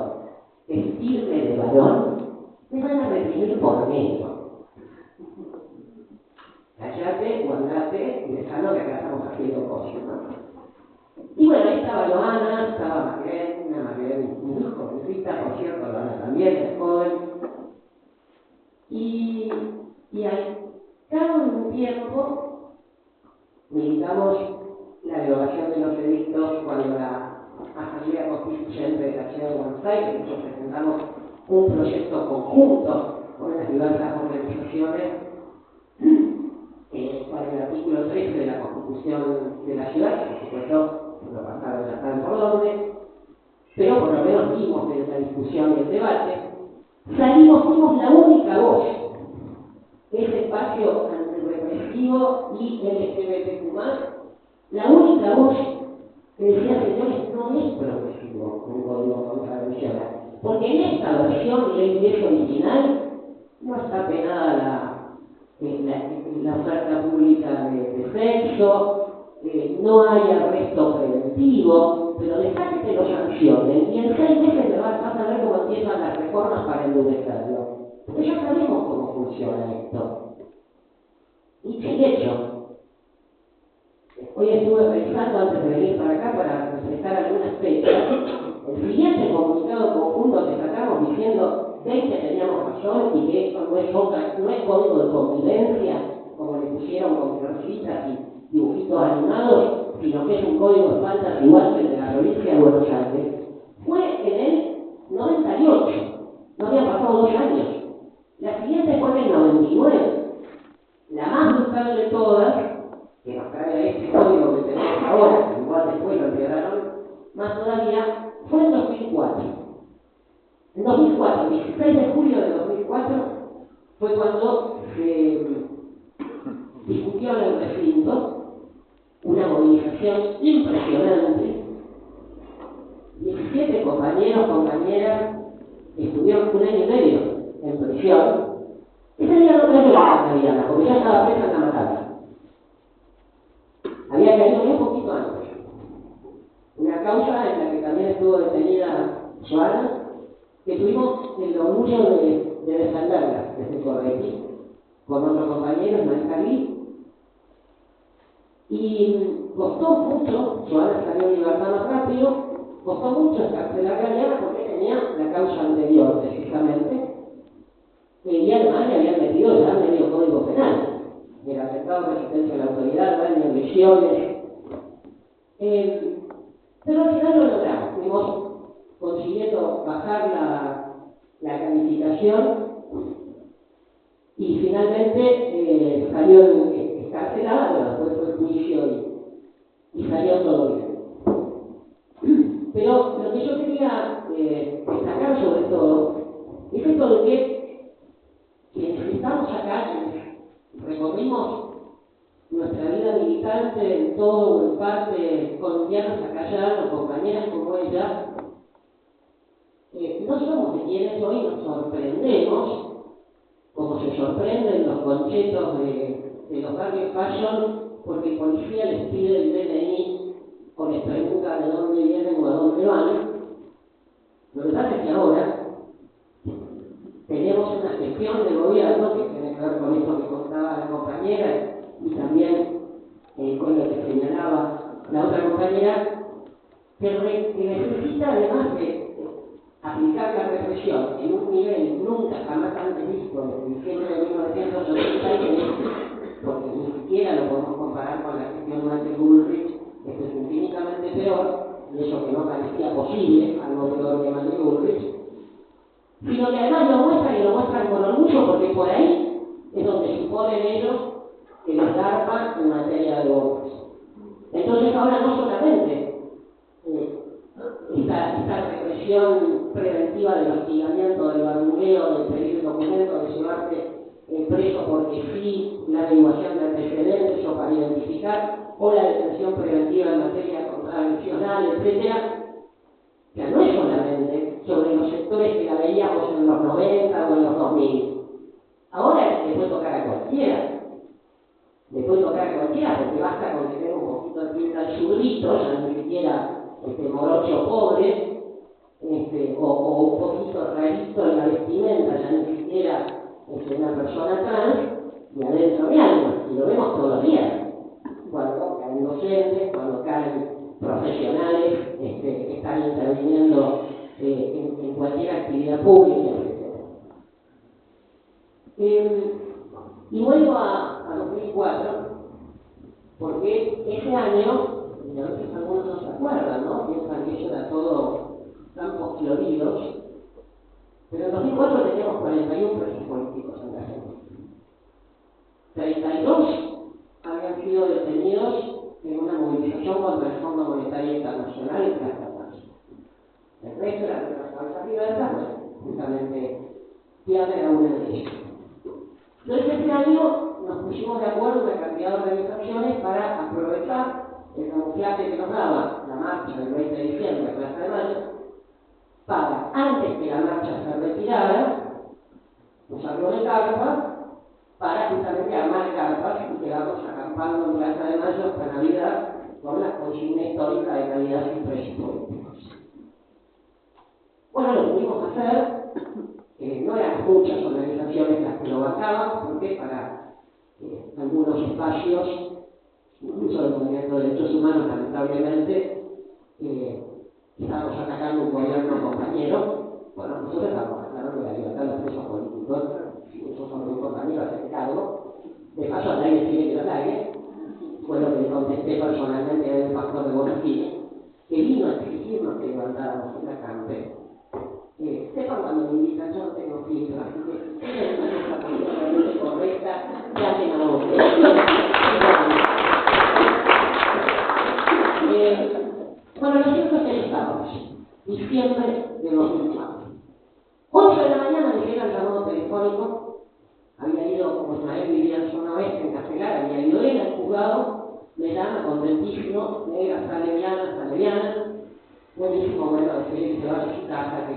vestirme de varón, me van a reprimir por negro. Cállate, guardate y dejalo que acá estamos haciendo cosas, ¿no? Y bueno, ahí estaba Loana, estaba Marlene, muy jovencita, por cierto, Loana también es joven. Y al cabo de un tiempo, militamos la derogación de los edictos cuando la Asamblea Constituyente de la Ciudad de Buenos Aires, nosotros presentamos un proyecto conjunto con las diversas organizaciones para el artículo 13 de la Constitución de la ciudad, que por supuesto no pasaron ya saben por dónde, pero por lo menos vimos en la discusión y el debate, fuimos la única voz, ese espacio antirrepresivo y LGBTQ+, la única voz que decía, señores, no es progresivo un código contra la violencia, porque en esta versión ley 10 original no está penada la oferta pública de sexo, no hay arresto preventivo, pero dejá que te lo sancionen y en 6 meses vas a ver cómo empiezan las reformas para endurecerlo. Porque ya sabemos cómo funciona esto. Y sin hecho. Hoy estuve revisando antes de venir para acá para refrescar algunas fechas. El siguiente comunicado conjunto que sacamos diciendo que teníamos razón y que esto no es código de convivencia, como le pusieron con florcitas y dibujitos animados, sino que es un código de faltas igual que el de la provincia de Buenos Aires, fue en el 98. No habían pasado 2 años. La siguiente fue en el 99. La más brutal de todas, que nos trae a este código que tenemos ahora, que igual después lo empeoraron más todavía, fue en 2004. En 2004, el 16 de julio de 2004, fue cuando se discutió en el recinto una movilización impresionante compañeros, compañeras, estuvieron 1 año y medio en prisión. Ese día no creo que la Mariana, porque ya estaba presa en la matanza. Había caído muy poquito antes. Una causa en la que también estuvo detenida Joana, que tuvimos el orgullo de defenderla desde Corretti, con otros compañeros, María. Y costó mucho, Joana salió en libertad más rápido, costó mucho escarcelar a Galeana porque tenía la causa anterior, precisamente, y además le habían metido ya medio código penal, el atentado de resistencia a la autoridad, daño, lesiones. Pero al final lo logramos, fuimos consiguiendo bajar la calificación y finalmente salió escarcelada, después fue el juicio y salió todo bien. Pero lo que yo quería destacar sobre todo es esto de que quienes estamos acá, quienes recorrimos nuestra vida militante en todo o en parte colombianos acá allá, o compañeras como ella, no somos de quienes hoy nos sorprendemos, como se sorprenden los conchetos de los barrios fashion, porque el policía les pide el DNI o les pregunta de dónde vienen o a dónde van. Lo que pasa es que ahora tenemos una gestión de gobierno que tiene que ver con esto que contaba la compañera y también con lo que señalaba la otra compañera, que necesita además de aplicar la represión en un nivel nunca jamás antes visto desde diciembre de 1983, porque ni siquiera lo podemos comparar con la gestión de Bullrich, esto es infinitamente peor, y eso que no parecía posible, algo peor que Manuel Bullrich, sino que además lo muestran y lo muestran con orgullo, porque por ahí es donde suponen ellos que les garpa en materia de votos. Entonces ahora no solamente esta represión preventiva del hostigamiento, del barbuleo, de pedir documentos, de llevarte preso porque sí, la averiguación de antecedentes o para identificar, o la detención preventiva en materia contravencional, etcétera, ya no es solamente sobre los sectores que la veíamos en los 90 o en los 2000. Ahora le puede tocar a cualquiera. Le puede tocar a cualquiera porque basta con tener un poquito de pinta de zurdito, ya ni siquiera morocho pobre, o un poquito rarito en la vestimenta, ya ni siquiera una persona trans, y adentro de algo, y lo vemos todos los días. Cuando caen docentes, cuando caen profesionales que están interviniendo en cualquier actividad pública, etc. Y vuelvo a 2004, porque ese año, y a veces algunos no se acuerdan, ¿no? Piensan que eso era todo campos floridos, pero en 2004 teníamos 41 presos políticos en la Argentina. 32 habían sido detenidos en una movilización contra el Fondo Monetario Internacional y Plaza Mayo. El resto eran de las cabezas libertas, bueno, justamente Piazza era una de ellas. Entonces este año nos pusimos de acuerdo una cantidad de organizaciones para aprovechar el camuflaje que nos daba la marcha del 20 de diciembre en Plaza de Mayo, para, antes que la marcha se retirara, usarlo de carpa, para justamente armar carpas y quedarnos acampando en Plaza de Mayo hasta Navidad con la consigna histórica de Navidad sin presos políticos. Bueno, lo pudimos hacer. No eran muchas organizaciones las que lo bancaban, porque para algunos espacios, incluso del movimiento de derechos humanos, lamentablemente, estábamos atacando un gobierno compañero. Bueno, nosotros estamos aclarando la libertad de los presos políticos, si esos son un compañero, hace cargo. De paso, a nadie tiene que lo cague. Fue lo que le contesté personalmente al pastor de Bonafide, que vino a exigirnos que levantáramos una campe. Sepan cuando me invitan, yo no tengo filtro, así que si tienen una cosa políticamente correcta, llamen a vos. Bueno, lo cierto es que ya estábamos, diciembre de 2004. 8 de la mañana me llega el llamado telefónico. Había ido, como Ismael vivía en zona oeste, en Castelar, había ido él al juzgado, me llama contentísimo, negra, está leviana, buenísimo, bueno, decir que se vaya a su casa, que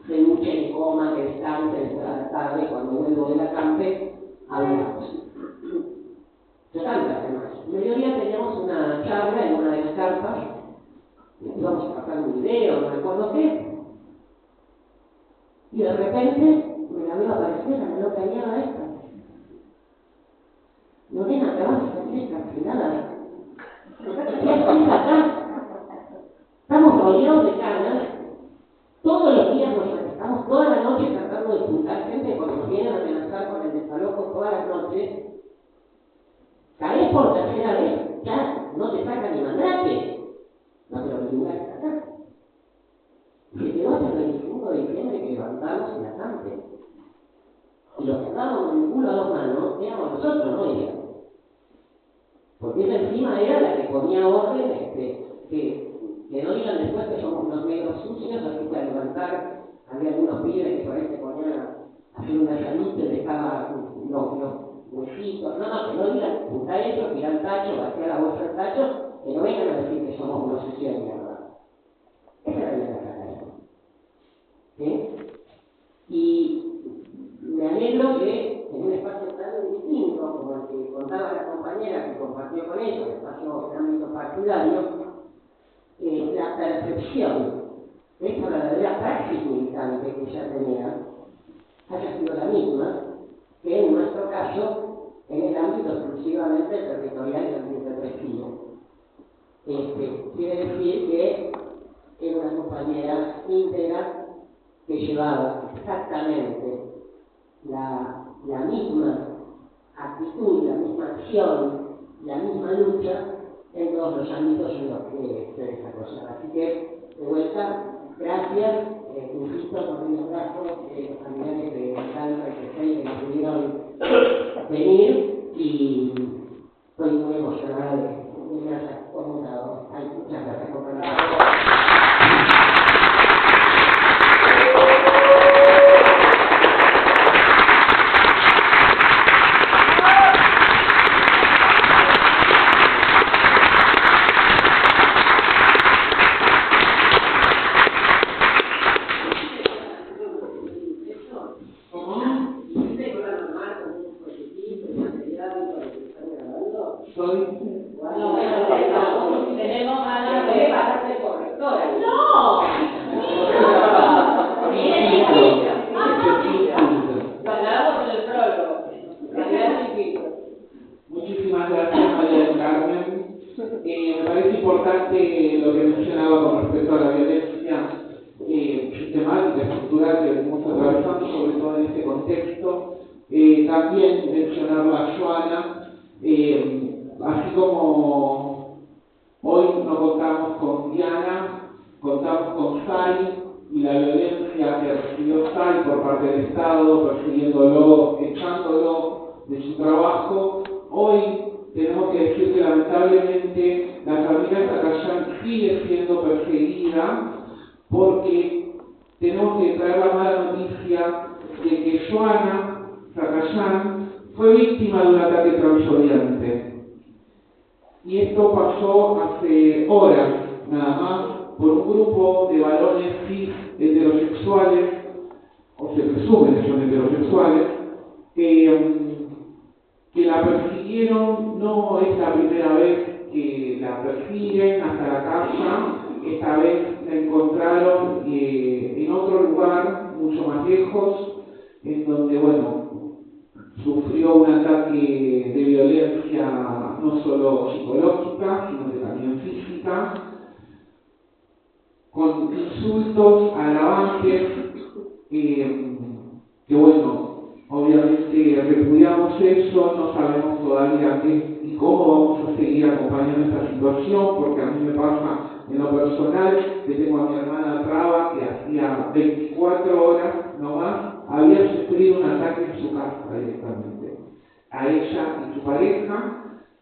se duche, que coma, que descanse, después a la tarde, cuando vuelvo de la campe, hablamos. Total, además. El mediodía teníamos una charla en una de las carpas, íbamos a pasar un video, no recuerdo qué, y de repente me la veo aparecer a la loca niña esta. Lorena, te vas a salir encarcelada. ¿Qué haces acá? Estamos rodeados de canas, todos los días nos estamos toda la noche tratando de juntar gente porque nos vienen a amenazar con el desalojo todas las noches. Caes por tercera vez, ya no te saca ni mandrake. No te lo lugar que acá. Se quedó hasta el 25 de diciembre que levantamos en la campe. Y los que estábamos en el culo a dos manos éramos nosotros, no ella. Porque ella encima era la que ponía orden, que no digan después que somos unos negros sucios, así que al levantar había algunos pibes que por ahí se ponían a hacer una salita y dejaban los huesitos. Que no digan, juntar eso, tirar el tacho, vaciar la bolsa del tacho, que no vengan a decir que somos unos sucios de mierda. Esa era la cara. ¿Sí? Y me alegro que en un espacio tan distinto como el que contaba la compañera que compartió con ella, el espacio en ámbito partidario, la percepción de esta verdadera praxis militante que ella tenía haya sido la misma que en nuestro caso en el ámbito exclusivamente territorial y antirrepresivo. Quiere decir que era una compañera íntegra que llevaba exactamente la misma actitud, la misma acción, la misma lucha en todos los ámbitos en los que se desarrolla. Así que, de vuelta, gracias, insisto, por el abrazo de los familiares de Sandra y de Fey que no pudieron venir y estoy muy emocionada de que me haya comentado. Muchas gracias, compañeros. Muchísimas gracias, María del Carmen. Me parece importante lo que mencionaba con respecto a la violencia sistemática, estructural que venimos atravesando, sobre todo en este contexto. También mencionarlo a Joana, así como hoy no contamos con Diana, contamos con Sai y la violencia que recibió Sai por parte del Estado, persiguiéndolo, echándolo de su trabajo. Hoy tenemos que decir que lamentablemente la familia Zacayán sigue siendo perseguida porque tenemos que traer la mala noticia de que Joana Zacayán fue víctima de un ataque transoriente. Y esto pasó hace horas, nada más, por un grupo de varones cis heterosexuales, o se presume que son heterosexuales, que la persiguieron. No es la primera vez que la persiguen hasta la casa. Esta vez la encontraron en otro lugar, mucho más lejos, en donde, sufrió un ataque de violencia no solo psicológica, sino que también física, con insultos, agravantes, obviamente repudiamos eso. No sabemos todavía qué y cómo vamos a seguir acompañando esta situación, porque a mí me pasa en lo personal que tengo a mi hermana Traba, que hacía 24 horas nomás había sufrido un ataque en su casa directamente. A ella y su pareja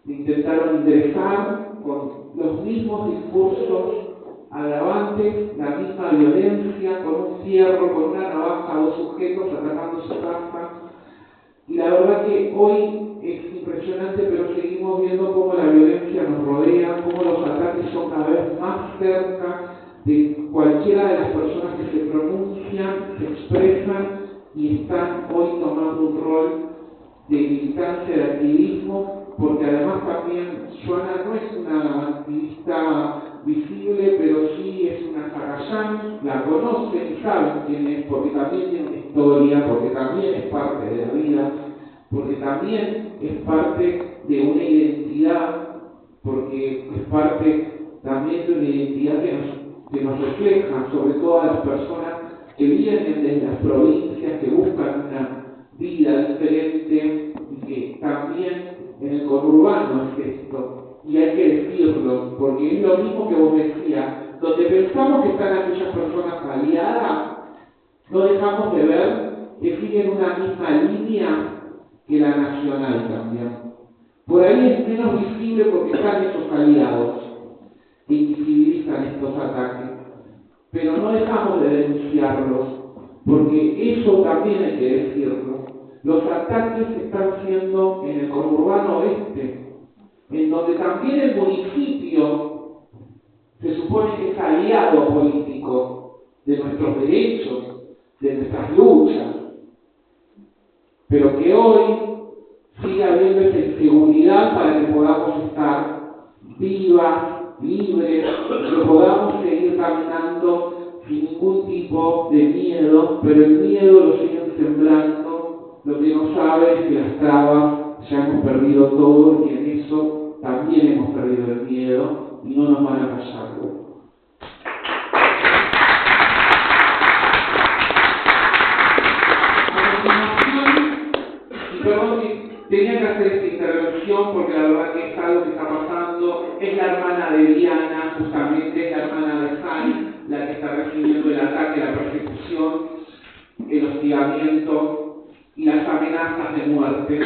le intentaron ingresar con los mismos discursos agravantes, la misma violencia, con un fierro, con una navaja, a dos sujetos atacando su casa. Y la verdad que hoy es impresionante, pero seguimos viendo cómo la violencia nos rodea, cómo los ataques son cada vez más cerca, de cualquiera de las personas que se pronuncian, se expresan y están hoy tomando un rol de militancia, de activismo, porque además también Joana no es una activista visible, pero sí es una Sagayán, la conocen y saben quién es, porque también tiene una historia, porque también es parte de la vida, porque también es parte de una identidad, porque es parte también de una identidad que nos refleja, sobre todo a las personas que vienen desde las provincias, que buscan una vida diferente y que también en el conurbano es esto. Y hay que decirlo, porque es lo mismo que vos decías, donde pensamos que están aquellas personas aliadas, no dejamos de ver que siguen una misma línea que la nacional también. Por ahí es menos visible porque están esos aliados que invisibilizan estos ataques, pero no dejamos de denunciarlos, porque eso también hay que decirlo. Los ataques están siendo en el conurbano oeste, en donde también el municipio se supone que es aliado político de nuestros derechos, de nuestras luchas, pero que hoy sigue habiendo esa inseguridad para que podamos estar vivas, libres, que podamos seguir caminando sin ningún tipo de miedo, pero el miedo lo siguen sembrando, lo que no saben es que las trabas ya hemos perdido todo y en eso también hemos perdido el miedo y no nos van a callar. Perdón, tenía que hacer esta intervención porque la verdad que es algo que está pasando. Es la hermana de Diana, justamente, es la hermana de Sani, la que está recibiendo el ataque, la persecución, el hostigamiento y las amenazas de muerte.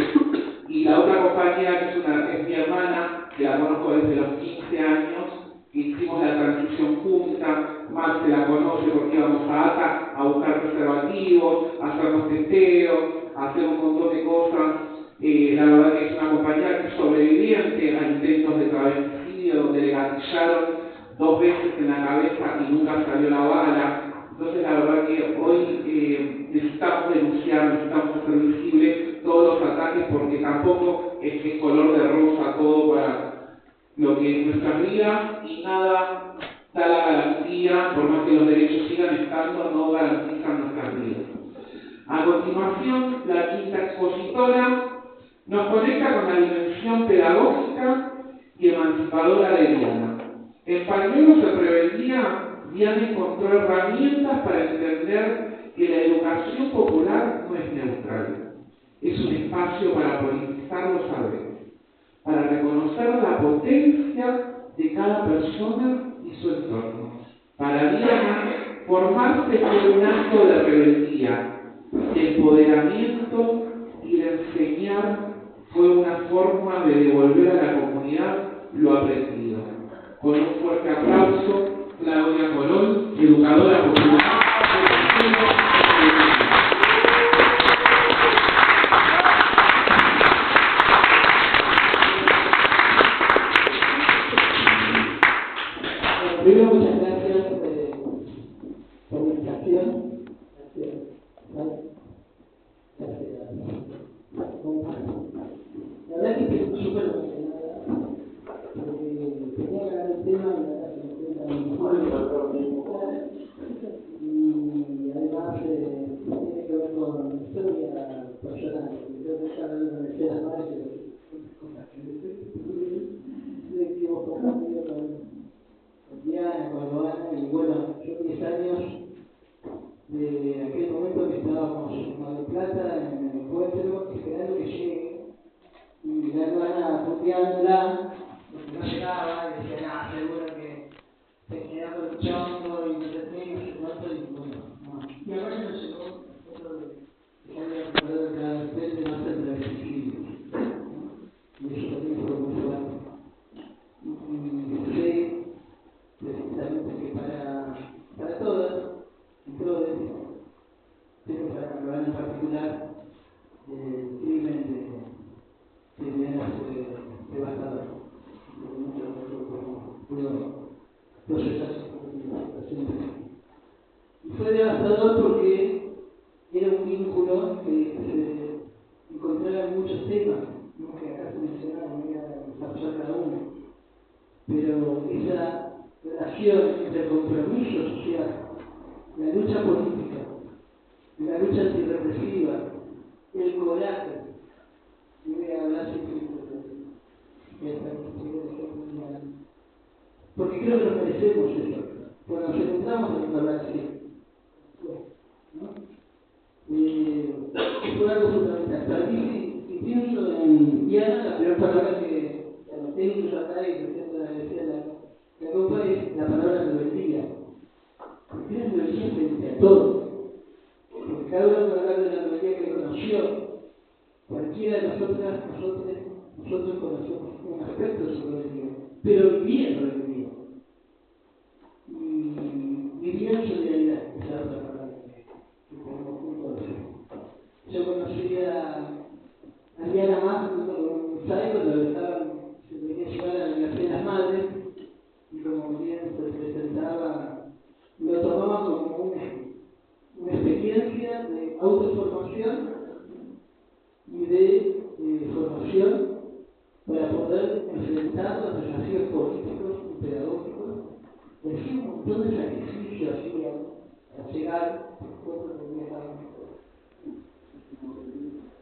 Y la otra compañera, que es mi hermana, que la conozco desde los 15 años, que hicimos la transición junta. Marce la conoce porque íbamos a ATA a buscar preservativos, a hacernos testeos, a hacer un montón de cosas. La verdad que es una compañera que es sobreviviente a intentos de travesticidio, donde le gatillaron 2 veces en la cabeza y nunca salió la bala. Entonces la verdad que hoy necesitamos denunciar, necesitamos hacer visible todos los ataques, porque tampoco es que es color de rosa todo para lo que es nuestra vida, y nada da la garantía, por más que los derechos sigan estando, no garantizan nuestras vidas. A continuación, la quinta expositora nos conecta con la dimensión pedagógica y emancipadora de Diana. En Pañuelos de Rebeldía, Diana encontró herramientas para entender que la educación popular no es neutral. Es un espacio para politizar los saberes, para reconocer la potencia de cada persona y su entorno. Para Diana, formarse fue un acto de rebeldía, de empoderamiento, y de enseñar fue una forma de devolver a la comunidad lo aprendido. Con un fuerte aplauso, Claudia Colón, educadora popular. Primero, muchas gracias por la invitación. La verdad que estoy súper emocionada porque tenía que ganar el tema y además tiene que ver con mi historia personal. Yo me estaba hablando con escenas más de cosas que hemos compartido con Diana, con Joana, y bueno, yo 10 años de aquel momento que estábamos en Mar del Plata, en el encuentro, esperando que llegue, y la hermana puteándola, porque no llegaba, y decía, nada, seguro que se quedaba luchando, y no sé qué, no sé cuánto, y bueno, no. Y ahora no llegó, eso de que había recordado que de repente no se transmisible, y eso también fue muy fuerte. Y sé precisamente que para todas y todos, pero para Joana en particular, el crimen de Diana fue devastador. Muchos procesar su situación. esperanzador porque era un vínculo que se encontraba en muchos temas, ¿no? Que acá se mencionaron, no voy a desarrollar cada uno, pero esa relación entre el compromiso social, la lucha política, la lucha antirrepresiva, el coraje, y voy a hablar siempre porque creo que nos merecemos eso. Cuando nos encontramos tenemos que hablar así. ¿No? Fue algo fundamental. Para mí, si pienso en Diana, la primera palabra que anoté incluso acá y que decía la copa es la palabra rebeldía. Porque es rebeldía frente a todo. Porque cada uno puede hablar de la rebeldía que conoció. Cualquiera de nosotros conocemos un aspecto de su rebeldía, pero vivía en rebeldía. Y vivía en solidaridad, esa es otra palabra que tenemos juntos. Yo conocí a Diana más junto con un ensayo, se venía a llevar a la Universidad de las Madres, y como bien se presentaba, lo tomaba como una experiencia de autoformación y de formación para poder enfrentar los desafíos políticos y pedagógicos. Hacía un montón de sacrificios a llegar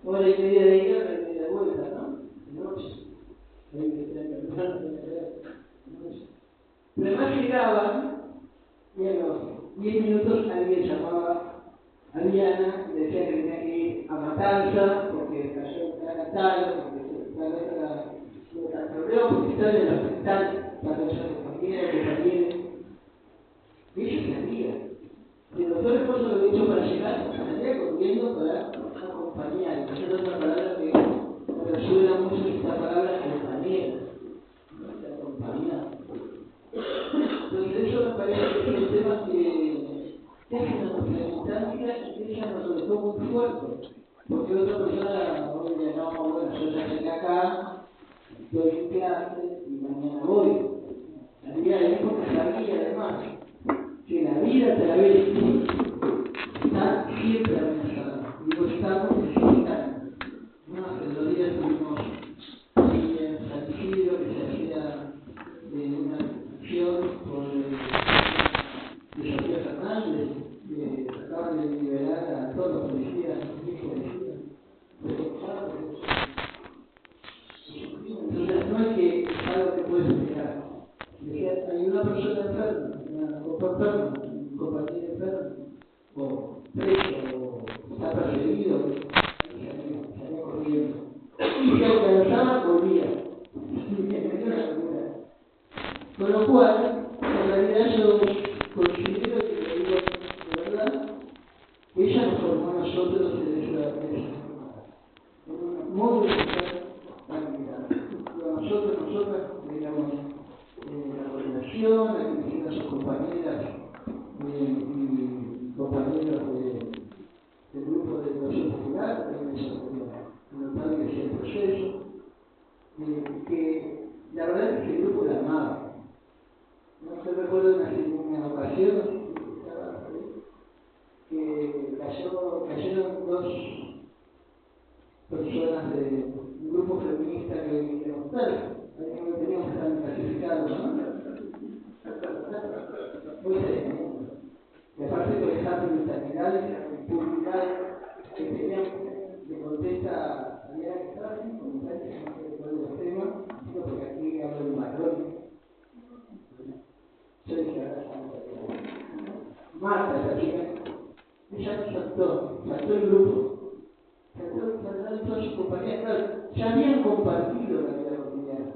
hora y media de ida, hora y media de vuelta, ¿no? De noche. Pero además llegaban y a los 10 minutos alguien llamaba a Diana y decía que tenía que ir a Matanza porque cayó un gran ataque, porque tal vez era problema, porque estaba en el hospital para ella compañeros. Y ella sabía. Y el doctor Esposo lo había hecho para llegar, salía corriendo para acompañar. Esa es otra palabra que me resuena mucho, esta palabra compañera. ¿No? Acompañar. Entonces eso me parece que es un tema que es una militancia y que ella nos lo dejó muy fuerte. Porque otra persona hoy dice, no, bueno, yo ya llegué acá, doy clases y mañana voy. La vida de época sabía además que la vida travesti está siempre amenazada. Digo, estamos necesitando. No hace 2 días tuvimos ahí en San Isidro que se hacía una acción por Sofía Fernández, que acaban de liberar a todos los policías, entonces no es que es algo que puedes explicar. Hay una persona enferma, un compañero enfermo, o preso, o está perseguido, salía corriendo. Y se alcanzaba, volvía. Con lo cual, en realidad yo considero que, lo digo de verdad, ella nos formó a nosotros en un modo de ser actividad. Nosotras, digamos, la coordinación, la que hicieron sus compañeras y compañeros del grupo de educación popular, notable que sea el proceso, que la verdad es que ese grupo la amaba. No se recuerdo una ocasión que cayeron 2 personas de un grupo feminista que vinieron a ahí no teníamos que estar clasificados, ¿no? Muy serio. Y aparte por dejar militaridades y publicidades que tenían de contesta a Diana que estaba sin comentarios, no sé cuál de los temas, sino porque aquí hablo de Macron. Yo dije, ahora estamos aquí. Marta, esa chica, ella nos saltó el grupo. Saltaron todas sus compañeras, claro, ya habían compartido la vida cotidiana.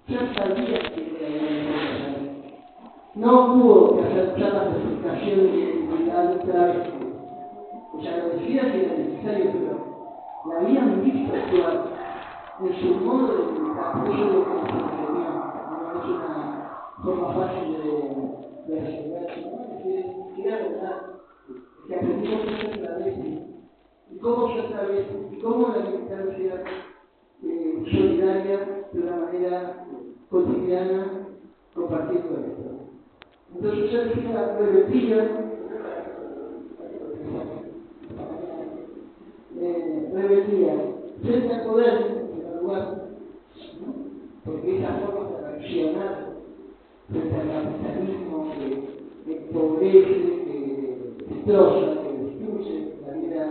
Ya sabían que era la vida. No hubo que hacer charlas de explicación de identidad travesti. Ella lo decía que era necesario, pero la habían visto actuar en su modo de militar. Eso es lo que nos enseñó. No es una forma fácil de resolver, ¿no? Que era verdad. Que aprendimos a ser travesti. Y cómo ser travesti. Y cómo la militancia solidaria de una manera cotidiana compartiendo esto. Entonces yo decía rebeldía rebeldía frente al poder, en primer lugar, ¿no? Porque esa forma de reaccionar frente al capitalismo que empobrece, que destroza, que destruye la vida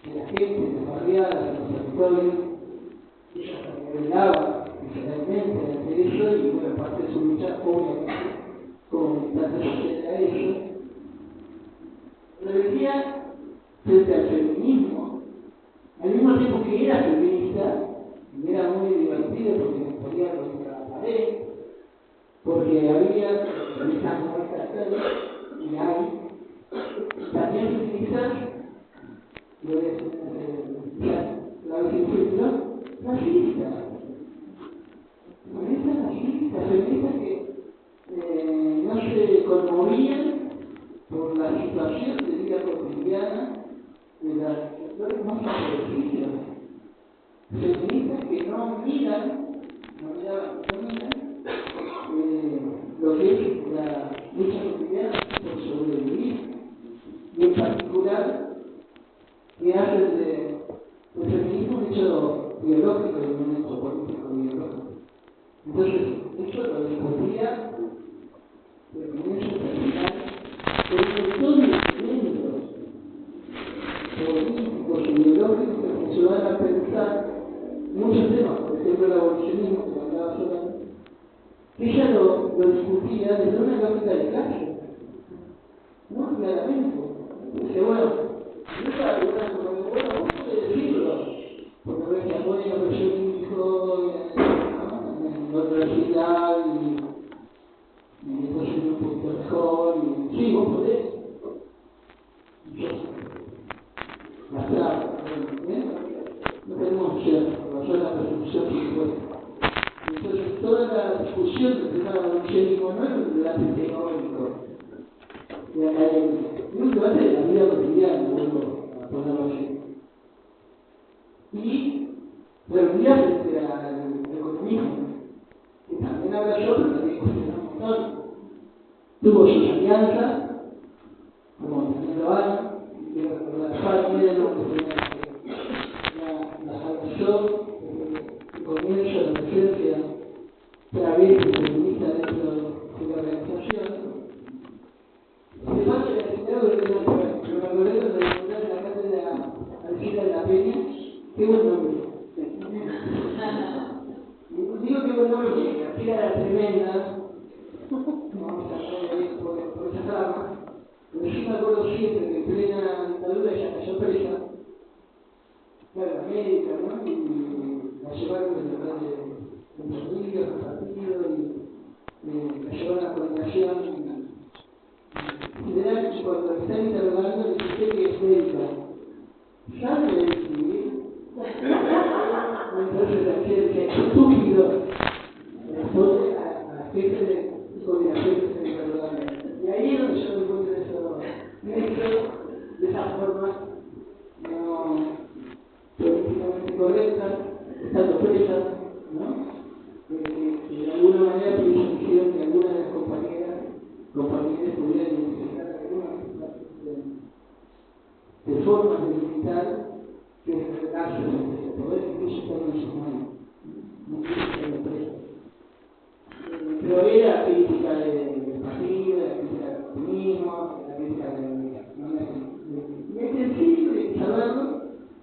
de la gente, de las barriadas, de los territorios, ella se rebelaba literalmente ante eso y bueno, parte de su lucha, obviamente, como militante social era eso. Rebeldía frente al feminismo, al mismo tiempo que era feminista, y era muy divertido porque me ponía contra la pared, porque había feministas como esta y hay también feministas, lo voy a decir, la definición racistas, feministas que no se conmovían por la situación de vida cotidiana de las sectores más favorecidos, feministas que no miran lo que es la lucha cotidiana por sobrevivir, y en particular que hacen del feminismo un hecho biológico y un hecho político biológico. Entonces, eso lo discutía de comienzo a terminar, pero todos los elementos políticos y biológicos que nos ayudan a pensar muchos temas, por ejemplo el abolicionismo, que hablaba solamente, que ella lo discutía desde una lógica de clase, ¿no? Claramente. Dice, bueno, vos podés decirlo, porque me decía, bueno, pero yo mi hijo en la universidad y entonces un poquito mejor, y sí, vos podés. Y yo, la clave, no tenemos opción, pero yo la persecución supuesta. Entonces, toda la discusión del tema del abolicionismo no es un debate teórico, de académico, es un debate de la vida cotidiana, vuelvo a ponerlo así. Y reunía frente al economismo, que también habla yo, pero también cuestiona un montón. Tuvo sus alianzas, como también lo hay, y la familia lo que las abrazó desde el comienzo de la presencia travesti feminista dentro de la organización. Se pasa el accidente de la Loreta de la cátedra Alcina de la Peña. Qué buen nombre. Digo que buen nombre porque la fila era tremenda. No vamos a hablar de eso por esas ramas. Pero yo me acuerdo siempre que en plena dictadura ella cayó presa. Claro, América, ¿no? Y la llevaron del local de los amigos, del partido, y la llevaron a la coordinación. Y cuando me están interrogando, le dice que es médica. ¿Sabe escribir? Entonces la gente, estúpido, responde a jefe de coordinación que se interrogan. Y ahí es donde yo me encuentro de esa forma no políticamente correctas, estando presas, ¿no? Que de alguna manera hicieron que algunas de las compañeras pudieran identificar algunas de formas de militar que es retarse frente al poder, incluso estando en sus manos, no estando presas. Pero era crítica del partido, la crítica del comunismo, la crítica es sencillo de saberlo,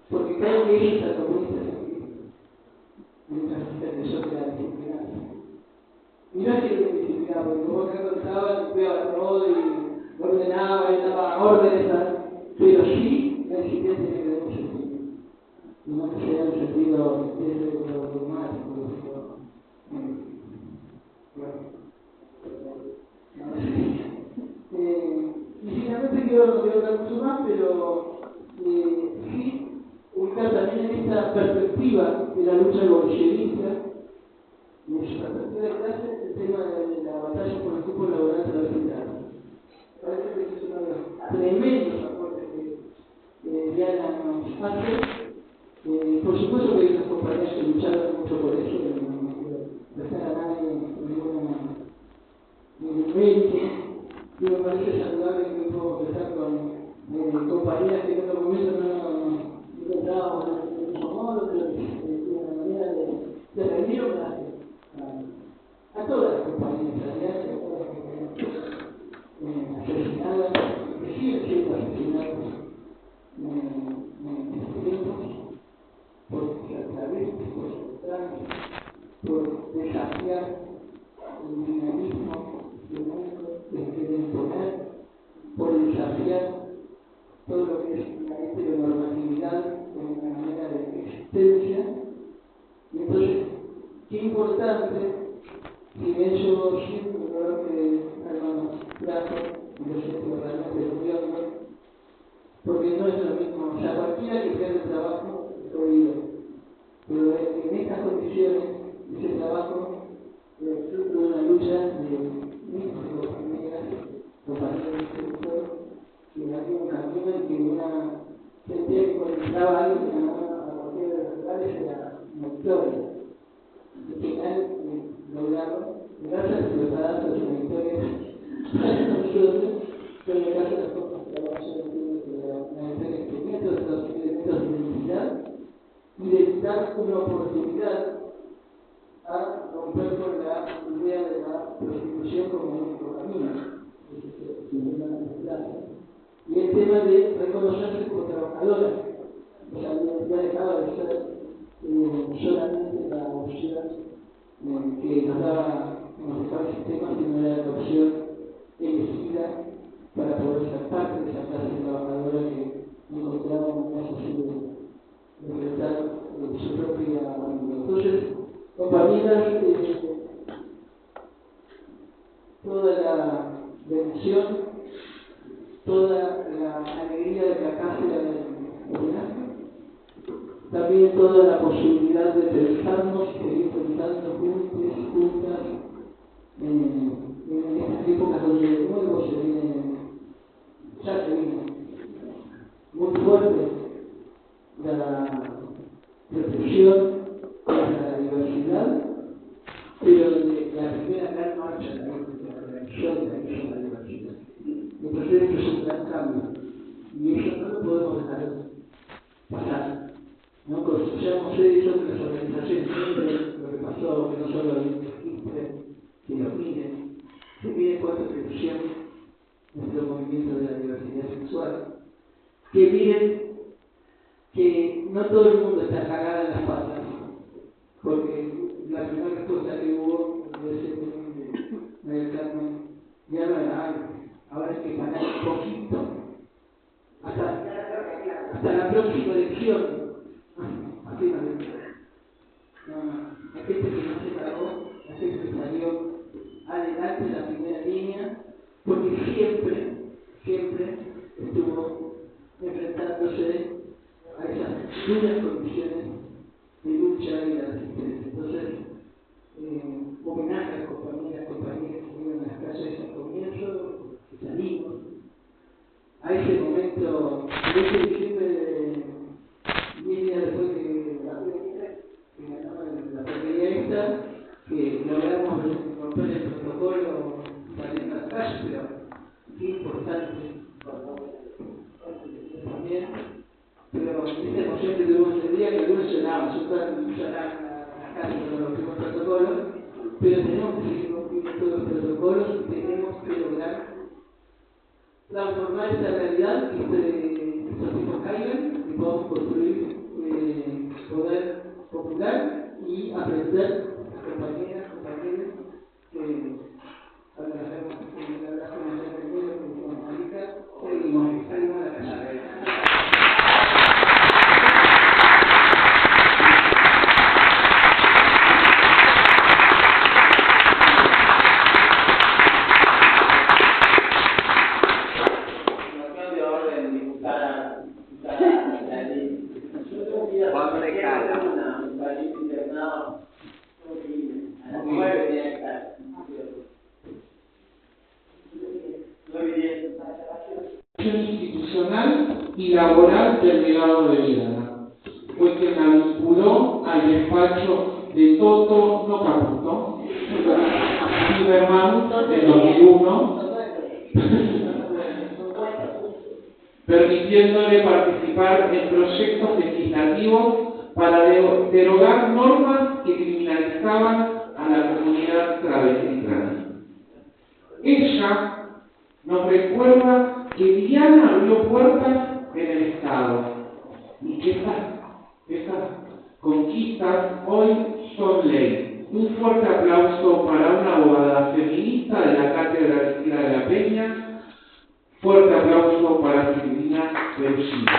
porque creo que ellos eran comunistas mientras que yo era disciplinado. Y no es que yo me disciplinaba, porque como acá contaba, limpiaba todo y ordenaba y daba órdenes, pero sí la disciplina tiene que tener un sentido. Y no que sea un sentido desde lo dogmático, y finalmente quiero hablar mucho más, pero sí ubicar también en esta perspectiva de la lucha bolchevique, en su perspectiva de clase, el tema de la batalla por el cupo laboral de la vecindad. Parece que es uno de los tremendos aportes que Diana nos hace. Por supuesto que hay unas compañías que lucharon mucho por eso, no quiero dejar a nadie ningún mérito. Y me parece saludable que podamos empezar con compañías que en otro momento no encontrábamos compañías italianas, asesinadas, que siguen siendo asesinadas en estos tiempos, por travestis, por trans, por desafiar el dinamismo del mundo que quieren imponer, por desafiar todo lo que es la heteronormatividad como una manera de existencia. Y entonces, qué importante, si bien yo siento lo que hermanos trajo, y lo siento realmente curioso, porque no es lo mismo, o sea, cualquiera que pierde trabajo es jodido, pero en estas condiciones, ese trabajo es fruto de una lucha de mis compañeras del sector, que había un camino en que una sentía que cuando entraba alguien a cualquiera de los lugares era una victoria. Al final lograron, gracias a los pedazos de la victoria para nosotros, pero en el caso de las cosas que trabajamos en la victoria que tenía todos los elementos de identidad y de dar una oportunidad a romper con la idea de la prostitución como único camino. Y el tema de reconocerse como trabajadora, o sea, ya dejaba de ser solamente la opción que nos daba, nos dejaba el sistema, sino era la opción elegida para poder ser parte de esa clase trabajadora que encontraba en caso de enfrentar su propia vida. Entonces, compañeras, toda la bendición, toda la alegría de la cátedra del homenaje, también toda la posibilidad de pensarnos, seguir pensando juntas, en estas épocas donde de nuevo se viene muy fuerte la reflexión hacia la diversidad, pero de la primera gran marcha de la organización de la diversidad. Entonces esto es un gran cambio y eso no lo podemos dejar pasar. ¿No? Construyamos eso que las organizaciones miren lo que pasó, que no solo lo registren, que lo miren, que miren cuánta expresión nuestro movimiento de la diversidad sexual, que miren que no todo el mundo está cagada en las patas, porque la primera respuesta que hubo de ese del Carmen ya no era algo, ahora hay que pagar un poquito hasta la próxima elección. Así no, la gente que no se pagó, la gente que salió adelante en la primera línea, porque siempre estuvo enfrentándose a esas duras condiciones de lucha y de resistencia. Entonces, homenaje a las compañeras que estuvieron en las calles al comienzo, que salimos, a ese momento, de ese diciembre de 10 días después de la feria, que ganamos la porquería esta, que logramos romper el protocolo saliendo a la calle, pero qué importante también. Pero esa emoción que tuvimos ese día, que algunos lloraban, yo estaba en la calle cuando rompimos el protocolo, pero tenemos que seguir rompiendo todos los protocolos y tenemos que lograr transformar esta realidad, que estos tipos caigan y podamos construir poder popular y aprender compañeros que cuando nos vemos en la relación de la primera que nos indica, seguimos a la calle. Institucional y laboral del legado de Viana, fue quien la vinculó al despacho de Toto No Caputo, Lieberman en 2001, permitiéndole participar en proyectos legislativos para derogar normas que criminalizaban a la comunidad comunidad travesti trans. Ella nos recuerda que Diana abrió puertas en el Estado y que esas conquistas hoy son ley. Un fuerte aplauso para una abogada feminista de la Cátedra Isla de la Peña. Fuerte aplauso para Silvina Bergina.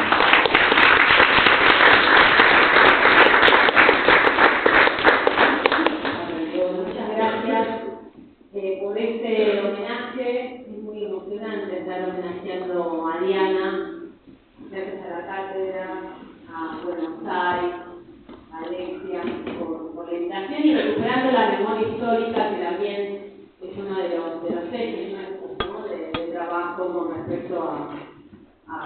Muchas gracias por este homenaje. Es muy emocionante estar homenajeando a Diana. Gracias a la cátedra, a Buenos Aires, a Alexia por la invitación y recuperando la memoria histórica, que también es uno de los ejes nuestros, ¿no? de trabajo con respecto a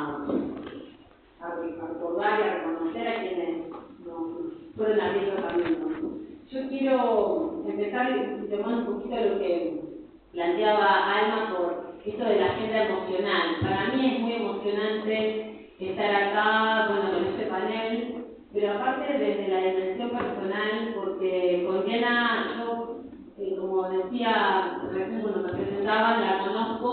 recordar y a reconocer a quienes nos fueron abriendo caminos. Yo quiero empezar tomando un poquito lo que planteaba Alma por esto de la agenda emocional. Para mí es muy emocionante estar acá, con este panel, pero aparte desde la dimensión personal, porque con Diana yo, como decía recién cuando me presentaban, la conozco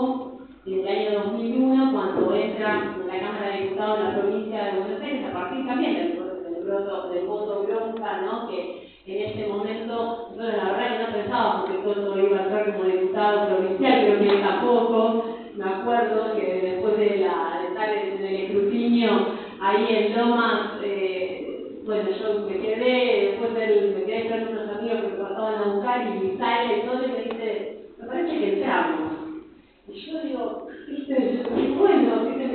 en el año 2001, cuando entra en la Cámara de Diputados de la provincia de Buenos Aires, a partir también del voto bronca, ¿no? Que en ese momento, nosotros la verdad que no pensábamos que Toto iba a entrar como diputado provincial, creo que tampoco. Me acuerdo que después de estar en el escrutinio ahí en Lomas, yo me quedé, me quedé esperando unos amigos que me pasaban a buscar y sale y todo y me dice, me parece que entramos. Y yo digo, me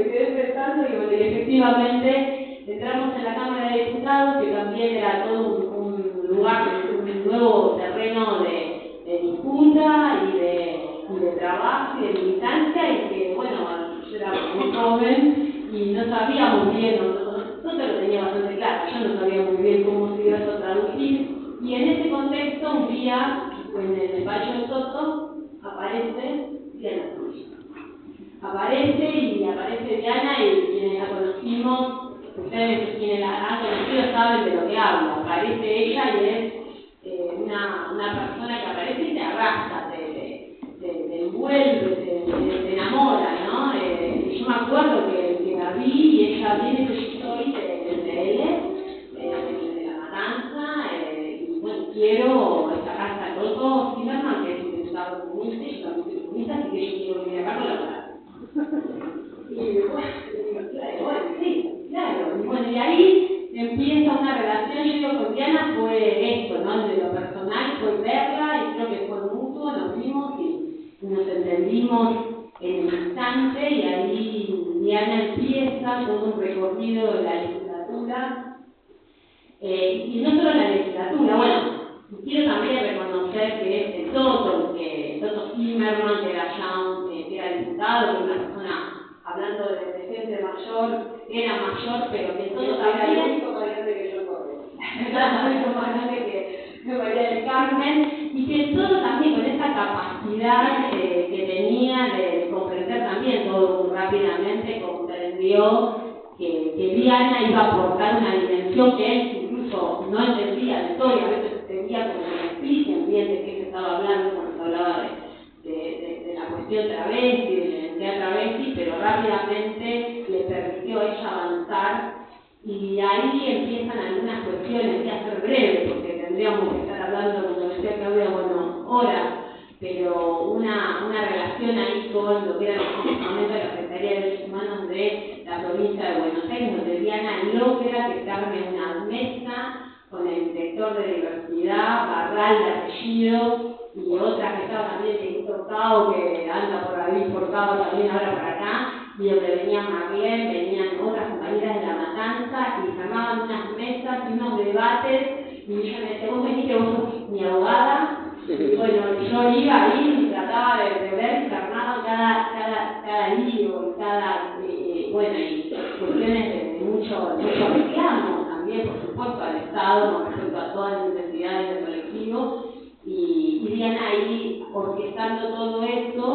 quedé pensando y efectivamente entramos en la Cámara de Diputados, que también era todo un lugar, un nuevo terreno de disputa y de trabajo y de militancia, y que, yo era muy joven y no sabíamos bien, no te lo tenía bastante claro, yo no sabía muy bien cómo se iba a traducir, y en ese contexto, un día, en el despacho de Toto, aparece Diana. Aparece Diana, y quienes la conocimos, ustedes quienes la han conocido saben de lo que hablo. Aparece ella y es una persona que aparece y te arrastra, te envuelve, te enamora, ¿no? Yo me acuerdo que la vi y ella viene que yo soy de de La Matanza, y quiero sacar hasta Toto Zimmerman, que es un diputado comunista, y yo también soy comunista, así que yo quiero venir acá con la palabra. Y ahí empieza una relación. Yo digo, con Diana fue esto, ¿no? De lo personal, fue verla, y creo que fue mutuo, nos vimos y nos entendimos en el instante, y ahí Diana empieza todo un recorrido de la legislatura, y no solo la legislatura, quiero también reconocer que Toto Zimmerman, que era diputado, que era una persona, hablando de gente mayor, era mayor, pero que Toto también era el único más grande que yo conozco. Era el único más grande que María del Carmen, y que Toto también con esa capacidad que tenía de comprender también todo muy rápidamente, comprendió que Diana iba a aportar una dimensión que él incluso no entendía de todo, y a veces entendía como que me expliquen bien de qué se estaba hablando cuando se hablaba de la cuestión travesti, de la identidad travesti, pero rápidamente le permitió a ella avanzar, y ahí empiezan algunas cuestiones. Voy a ser breve porque tendríamos que estar hablando, como decía Claudia, horas, pero una relación ahí con lo que era el momento de la Secretaría de Derechos Humanos de la provincia de Buenos Aires, donde Diana logra que se arme una mesa con el director de diversidad, Barral de apellido, y otra que estaba también en Porcado, que anda por ahí, Porcado también ahora por acá, y donde venía Marlene, venían otras compañeras de La Matanza, y se armaban unas mesas y unos debates, y ella me decía, vos venís que vos sos mi abogada. Y yo iba ahí y trataba de ver y se armaba cada lío, y cuestiones de mucho reclamo también, por supuesto, al Estado con respecto a todas las necesidades del colectivo, y Diana ahí orquestando todo esto,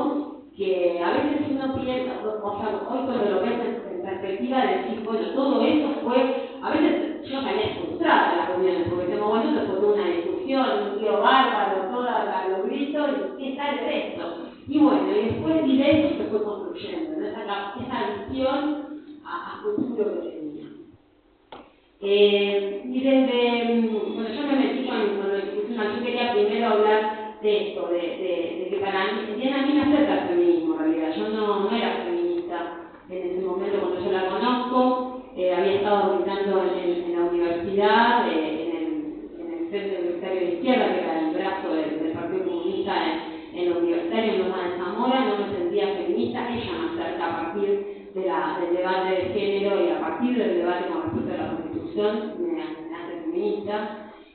que a veces uno piensa, hoy cuando lo ves en perspectiva, decís, todo eso fue, a veces yo salía frustrada de las reuniones, porque decimos, esto fue una discusión, un tío bárbaro, todo Y bueno, y después de eso se fue construyendo, ¿no? esa visión a futuro que tenía. Y desde, bueno, yo me metí con la discusión, yo quería primero hablar de esto, de que para mí, Diana a mí me acerca al feminismo en realidad, yo no era feminista en ese momento cuando yo la conozco, había estado militando en la universidad, en el Centro Universitario de Izquierda, que era el brazo del Partido Comunista en la Universitaria, en Loma de Zamora, no me sentía feminista, ella me acerca a partir del debate de género y a partir del debate con respecto a la Constitución, me hace feminista,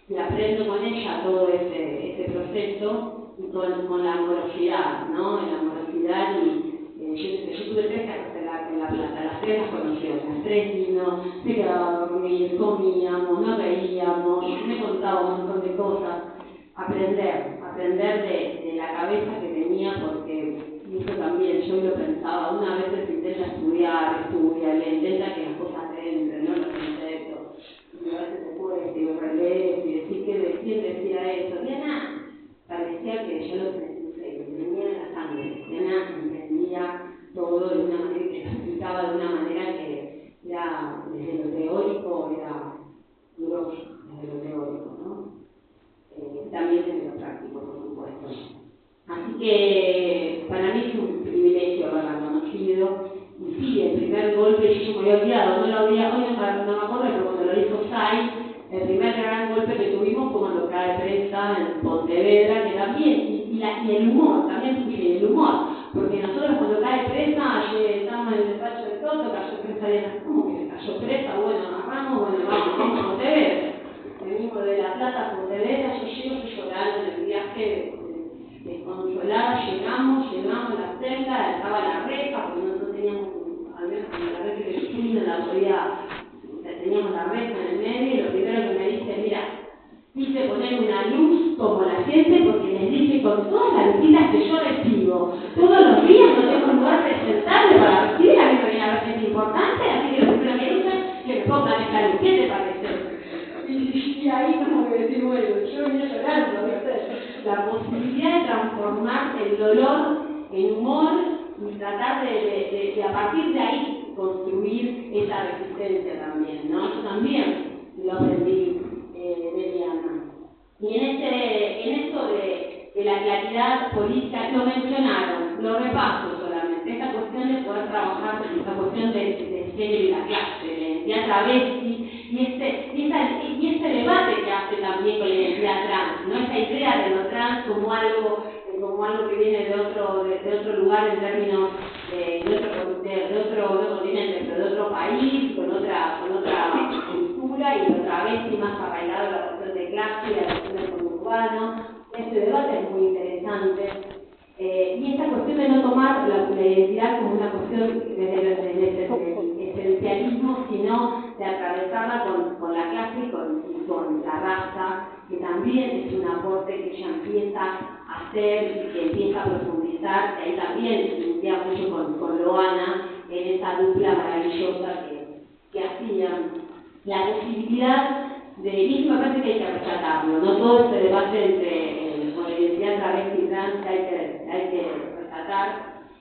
y aprendo con ella todo ese proceso y con la amorosidad, ¿no? En la amorosidad yo tuve 3 casas en La Plata, las 3 las conocí, las 3 vino, se quedaba a dormir, comíamos, nos reíamos, me contaba un montón de cosas, aprender de la cabeza que tenía, porque y eso también, yo lo pensaba, una vez se intenta estudiar, le intenta que las cosas entren, no los conceptos, y a veces se puede y relees y decir que quién decía eso. Diana parecía que yo lo tenía en la sangre, Diana entendía todo de una manera que lo explicaba de una manera que era desde lo teórico, era duro desde lo teórico, ¿no? También desde lo práctico, por supuesto. Así que para mí es un privilegio haberla conocido. Y sí, el primer golpe yo me había olvidado, no me acuerdo, pero cuando lo dijo Sai, el primer gran golpe que tuvimos fue cuando cae prensa en Pontevedra, que también, y el humor, también fue el humor, porque nosotros cuando cae presa, estábamos en el despacho de Toto, cayó presa de ¿cómo que cayó presa? Bueno, agarramos, vamos a Pontevedra. Venimos de La Plata a Pontevedra, yo llego llorando en el viaje desconsolada, llegamos a la celda, estaba la reja, porque nosotros teníamos, al menos en la reja de Chile, teníamos la reja en el medio, y lo primero que me dice, mira, quise poner una luz como la gente, porque les dije con todas las visitas que yo recibo, todos los días no tengo un lugar presentable para recibir, a mí me viene a ver que es importante, así que lo primero que hice es que me pongan esta luz, ¿qué te parece? Y ahí como que decir, bueno, yo venía llorando, ¿viste? La posibilidad de transformar el dolor en humor y tratar de a partir de ahí construir esa resistencia también, ¿no? Yo también lo aprendí de Diana. Y en esto de la claridad política, lo mencionaron, lo repaso solamente, esta cuestión de poder trabajar, esta cuestión de género y la clase, de la identidad travesti, y este debate que hace también con la identidad trans, ¿no? Esta idea de lo trans como algo que viene de otro lugar en términos de otro continente, pero de otro país, con otra cultura, y lo travesti más arraigado a la cuestión de clase y a la cuestión del conurbano. Este debate es muy interesante. Y esta cuestión de no tomar la identidad como una cuestión del esencialismo, sino de atravesarla con la clase y con la raza, que también es un aporte que ella empieza a hacer y que empieza a profundizar, que ahí también se unía mucho con Loana en esa dupla maravillosa que hacían. La posibilidad y eso me parece que hay que rescatarlo, no todo este debate con la identidad travesti y trans que hay que rescatar.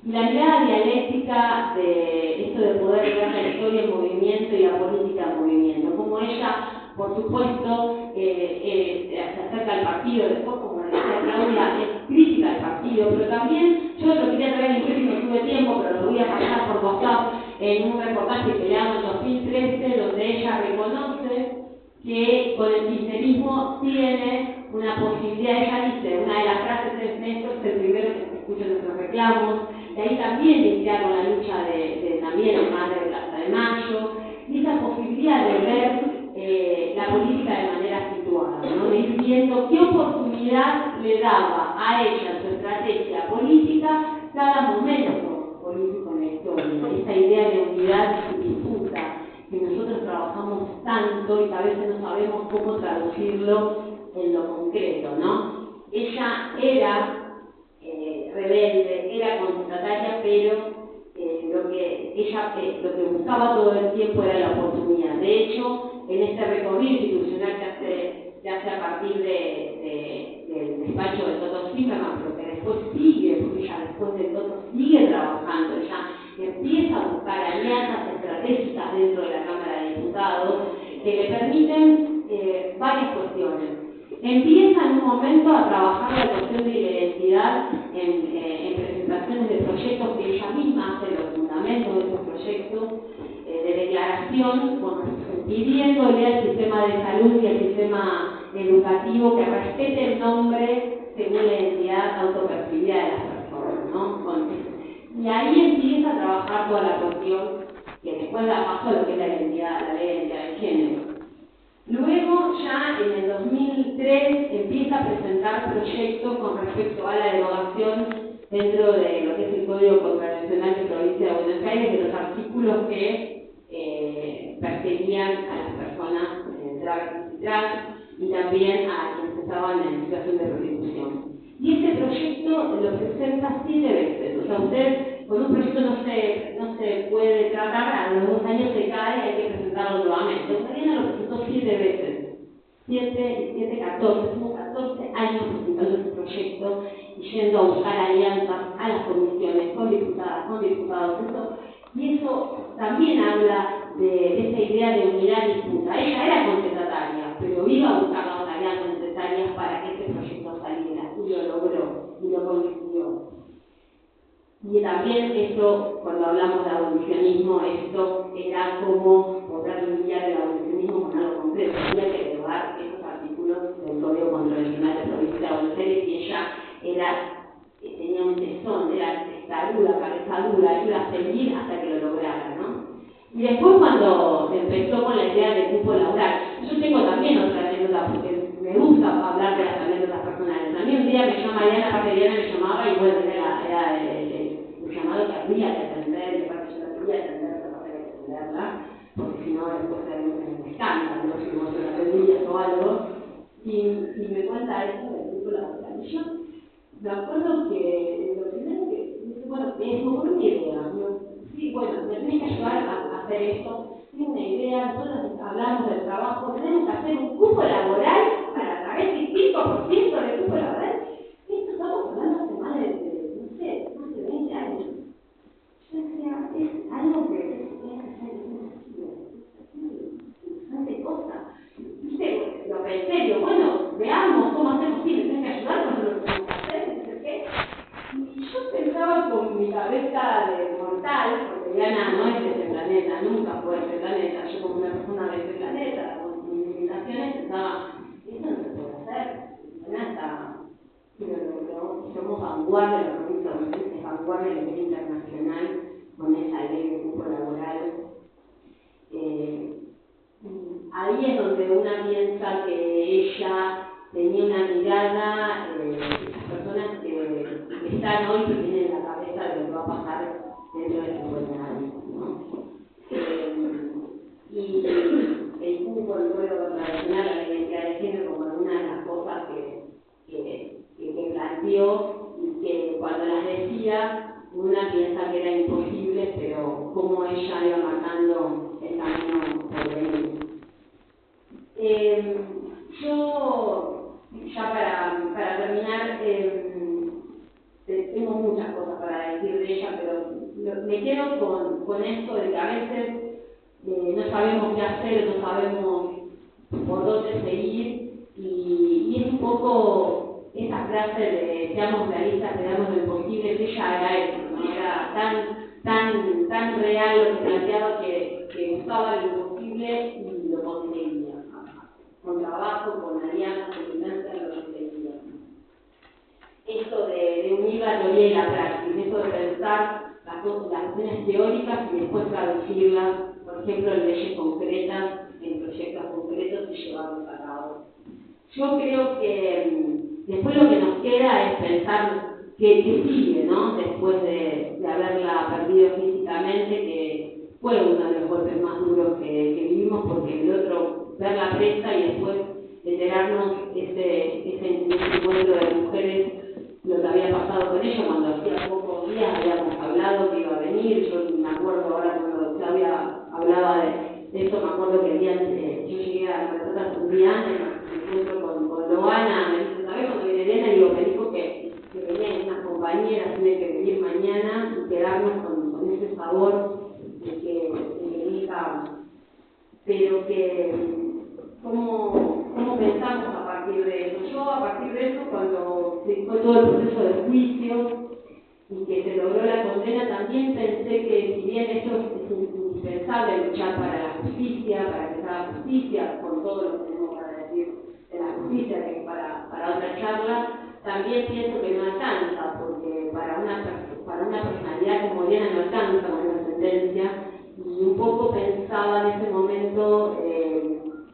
Y la mirada dialéctica de esto de poder ver la historia en movimiento y la política en movimiento, como ella, por supuesto, se acerca al partido, después, como decía Claudia, es crítica al partido, pero también, yo lo quería traer en y no tuve tiempo, pero lo voy a pasar por WhatsApp, en un reportaje que le hago en 2013, donde ella reconoce que con el kirchnerismo tiene una posibilidad, ella dice, una de las frases es Néstor es el primero que se escucha nuestros reclamos, y ahí también inicia con la lucha de también la madre de Plaza de Mayo, y esa posibilidad de ver la política de manera situada, ¿no? De ir viendo qué oportunidad le daba a ella su estrategia política cada momento político en la historia, esa idea de unidad difusa que nosotros trabajamos tanto y que a veces no sabemos cómo traducirlo en lo concreto, ¿no? Ella era rebelde, era contestataria, pero lo que buscaba todo el tiempo era la oportunidad. De hecho, en este recorrido institucional que hace a partir del despacho de Toto Zimmerman, pero que después sigue, porque ella después de todo sigue trabajando, ella empieza a buscar alianzas estratégicas dentro de la Cámara de Diputados que le permiten varias cuestiones. Empieza en un momento a trabajar la cuestión de la identidad en presentaciones de proyectos que ella misma hace los fundamentos de esos proyectos de declaración, pidiéndole al sistema de salud y al sistema educativo que respete el nombre según la identidad autopercibida de las personas, ¿no? Y ahí empieza a trabajar toda la cuestión que después da paso a lo que es la ley de identidad de género. Luego, ya en el 2003, empieza a presentar proyectos con respecto a la derogación dentro de lo que es el Código Contravencional de Provincia de Buenos Aires, de los artículos que perseguían a las personas travestis y trans y también a quienes estaban en situación de prostitución. Y este proyecto lo presenta 7 veces. O sea, usted con un proyecto no se puede tratar, a los 2 años se cae y hay que presentarlo nuevamente. Mariana lo presentó 7 veces. 14, tuvo 14 años presentando este proyecto y yendo a buscar alianzas a las comisiones, con diputadas, con diputados. Y eso también habla de esa idea de unidad disputa. Ella era contestataria, pero iba a buscar las alianzas necesarias para que este proyecto saliera, y lo logró, y lo consiguió. Y también esto, cuando hablamos de abolicionismo, esto era como poder limpiar el abolicionismo con algo concreto. Había que derogar esos artículos del Código Contravencional de Provincia de Buenos Aires, y ella tenía un tesón, era testaruda, cabeza dura, iba a seguir hasta que lo lograra, ¿no? Y después, cuando se empezó con la idea del cupo laboral, yo tengo también otra anécdota, porque me gusta hablar de las anécdotas personales. A mí un día me llama Diana, aparte Diana me llamaba, y bueno, era el llamado que habría que atender, y aparte yo no quería atenderla, aparte de atenderla, porque si no después era un escándalo, ¿no? Si no se la atendías o algo, y me cuenta eso del cupo laboral. Y yo me acuerdo que lo primero que dice, bueno, es muy buena idea. Sí, bueno, me tenés que ayudar a hacer esto. Tengo una idea, nosotros hablamos del trabajo, tenemos que hacer un cupo laboral para través del 5% de cupo laboral. Esto estamos hablando hace más de 20 años. Yo decía, es algo que es bastante cosa. ¿Viste? Lo pensé, digo, bueno, veamos cómo hacemos, sí, me tenés que ayudar, nosotros lo tenemos que hacer, no sé qué. Y yo pensaba con mi cabeza de mortal, porque Diana no es de este planeta, nunca fue de este planeta. Yo, como una persona de este planeta, con mis limitaciones, pensaba, esto no se puede hacer. Diana está, somos vanguardia, la provincia de Buenos Aires es vanguardia a nivel internacional con esa ley de cupo laboral. Ahí es donde una piensa que ella tenía una mirada, esas personas que están hoy que tienen la cabeza de lo que va a pasar dentro de 50 años, ¿no? Y el cupo, el Código Contravencional, la identidad de género, como alguna de las cosas que planteó, y que cuando las decía, una piensa que era imposible, pero cómo ella iba marcando el camino por venir. Yo, ya para terminar, tengo muchas cosas para decir de ella, pero me quedo con esto de que a veces no sabemos qué hacer, no sabemos por dónde seguir, y es un poco esa frase de seamos realistas, veamos lo imposible, que ella era eso, ¿no? Era tan real lo que planteaba que buscaba lo imposible y lo conseguía, ¿no? Con trabajo, con alianzas, con finanzas, lo conseguía. Esto de unir la teoría y la praxis, eso de pensar las cuestiones teóricas y después traducirlas, por ejemplo, en leyes concretas, en proyectos concretos y llevarlos a cabo. Yo creo que después lo que nos queda es pensar qué sigue, ¿no? Después de haberla perdido físicamente, que fue uno de los golpes más duros que vivimos, porque el otro, verla presa y después enterarnos ese encuentro de mujeres, lo que había pasado con ella, cuando hacía pocos días habíamos hablado que iba a venir. Yo me acuerdo ahora cuando Claudia hablaba de eso, me acuerdo que el día yo llegué a Martota un día antes, me encuentro con Loana, me dice, ¿sabes? Cuando viene Elena, digo, me dijo que venía en una favor de que elija, pero que ¿cómo pensamos a partir de eso? Yo a partir de eso, cuando fue todo el proceso de juicio y que se logró la condena, también pensé que si bien esto es indispensable luchar para la justicia, para que se haga justicia, con todo lo que tenemos para decir de la justicia, que es para otra charla, también pienso que no alcanza, porque para una personalidad como Diana no alcanza con una sentencia, y un poco pensaba en ese momento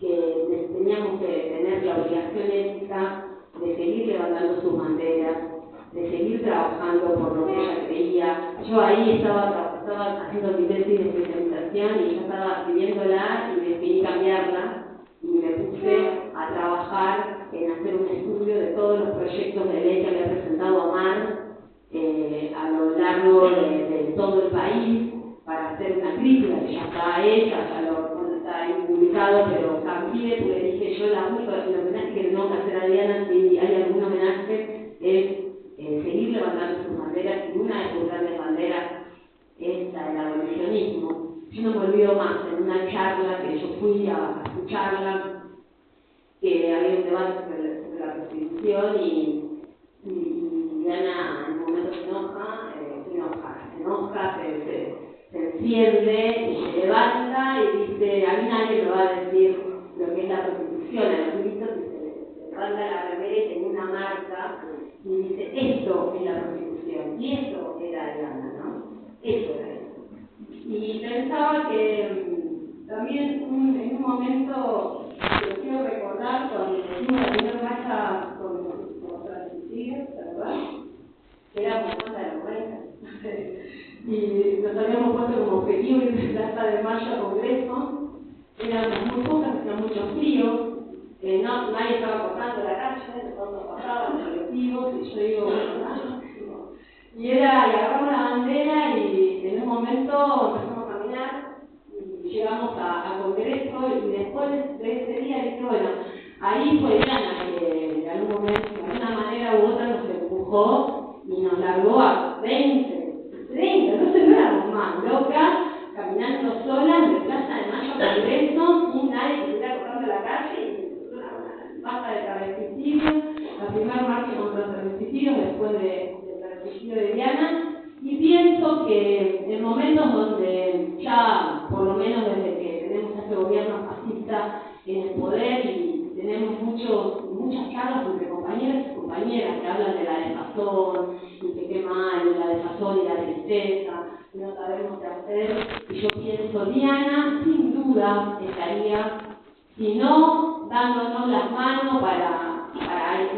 que teníamos que tener la obligación ética de seguir levantando sus banderas, de seguir trabajando por lo que ella creía. Yo ahí estaba haciendo mi tesis de especialización y yo estaba escribiéndola y decidí cambiarla y me puse a trabajar en hacer un estudio de todos los proyectos de ley que había presentado Omar a lo largo de todo el país para hacer una crítica que ya está hecha, ya no está ahí publicado, pero cambié porque dije yo el homenaje que tengo que hacer a Diana, si hay algún homenaje, es seguir levantando sus banderas, y una de sus grandes banderas es la del abolicionismo. Yo no me olvido más, en una charla que yo fui a escucharla, que había un debate sobre la Constitución y Diana en un momento se enoja, se enciende y se levanta y dice, a mí nadie me va a decir lo que es la Constitución. A los ministros se levanta la remera y tiene una marca y dice, esto es la Constitución. Y eso era Diana, ¿no? Eso era eso. Y pensaba que también en un momento que quiero recordar cuando hicimos la primera marcha contra el suicidio, ¿verdad? Que era bastante de los 90. Y nos habíamos puesto como objetivo ir de Plaza de Mayo a Congreso. Éramos muy pocas, hacía mucho frío. Nadie estaba cortando la calle, todos pasaban los colectivos, y yo digo, bueno, y agarramos la bandera y en un momento empezamos a caminar y llegamos a Congreso, y después de ese día dije, bueno, ahí fue Diana que de algún momento, de alguna manera u otra, nos empujó y nos largó a 30, no éramos más locas, caminando solas de Plaza de Mayo a Congreso, sin nadie que estuviera cortando la calle, y una basta de travesticidios, la primera marcha contra los travesticidios después del travesticidio de Diana, y pienso que en momentos donde ya, por lo menos desde que tenemos este gobierno fascista en el poder y tenemos muchas charlas entre compañeros y compañeras que hablan de la desazón, y que qué mal, la desazón y la tristeza, y no sabemos qué hacer, y yo pienso, Diana sin duda estaría, si no dándonos las manos para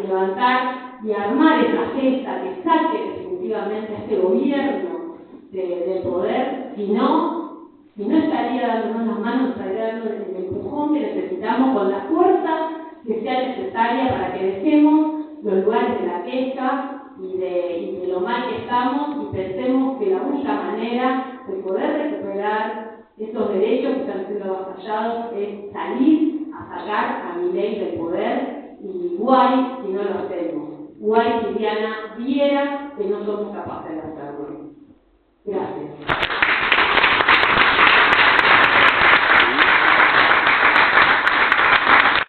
levantar y armar esa gesta que saque definitivamente a este gobierno del poder, si no estaría dándonos las manos, estaría dando el empujón que necesitamos con la fuerza que sea necesaria para que dejemos los lugares de la queja y de lo mal que estamos, y pensemos que la única manera de poder recuperar esos derechos que están siendo avasallados es salir a sacar a Milei del poder, y guay si no lo hacemos, guay si Diana viera que no somos capaces de hacerlo. Gracias.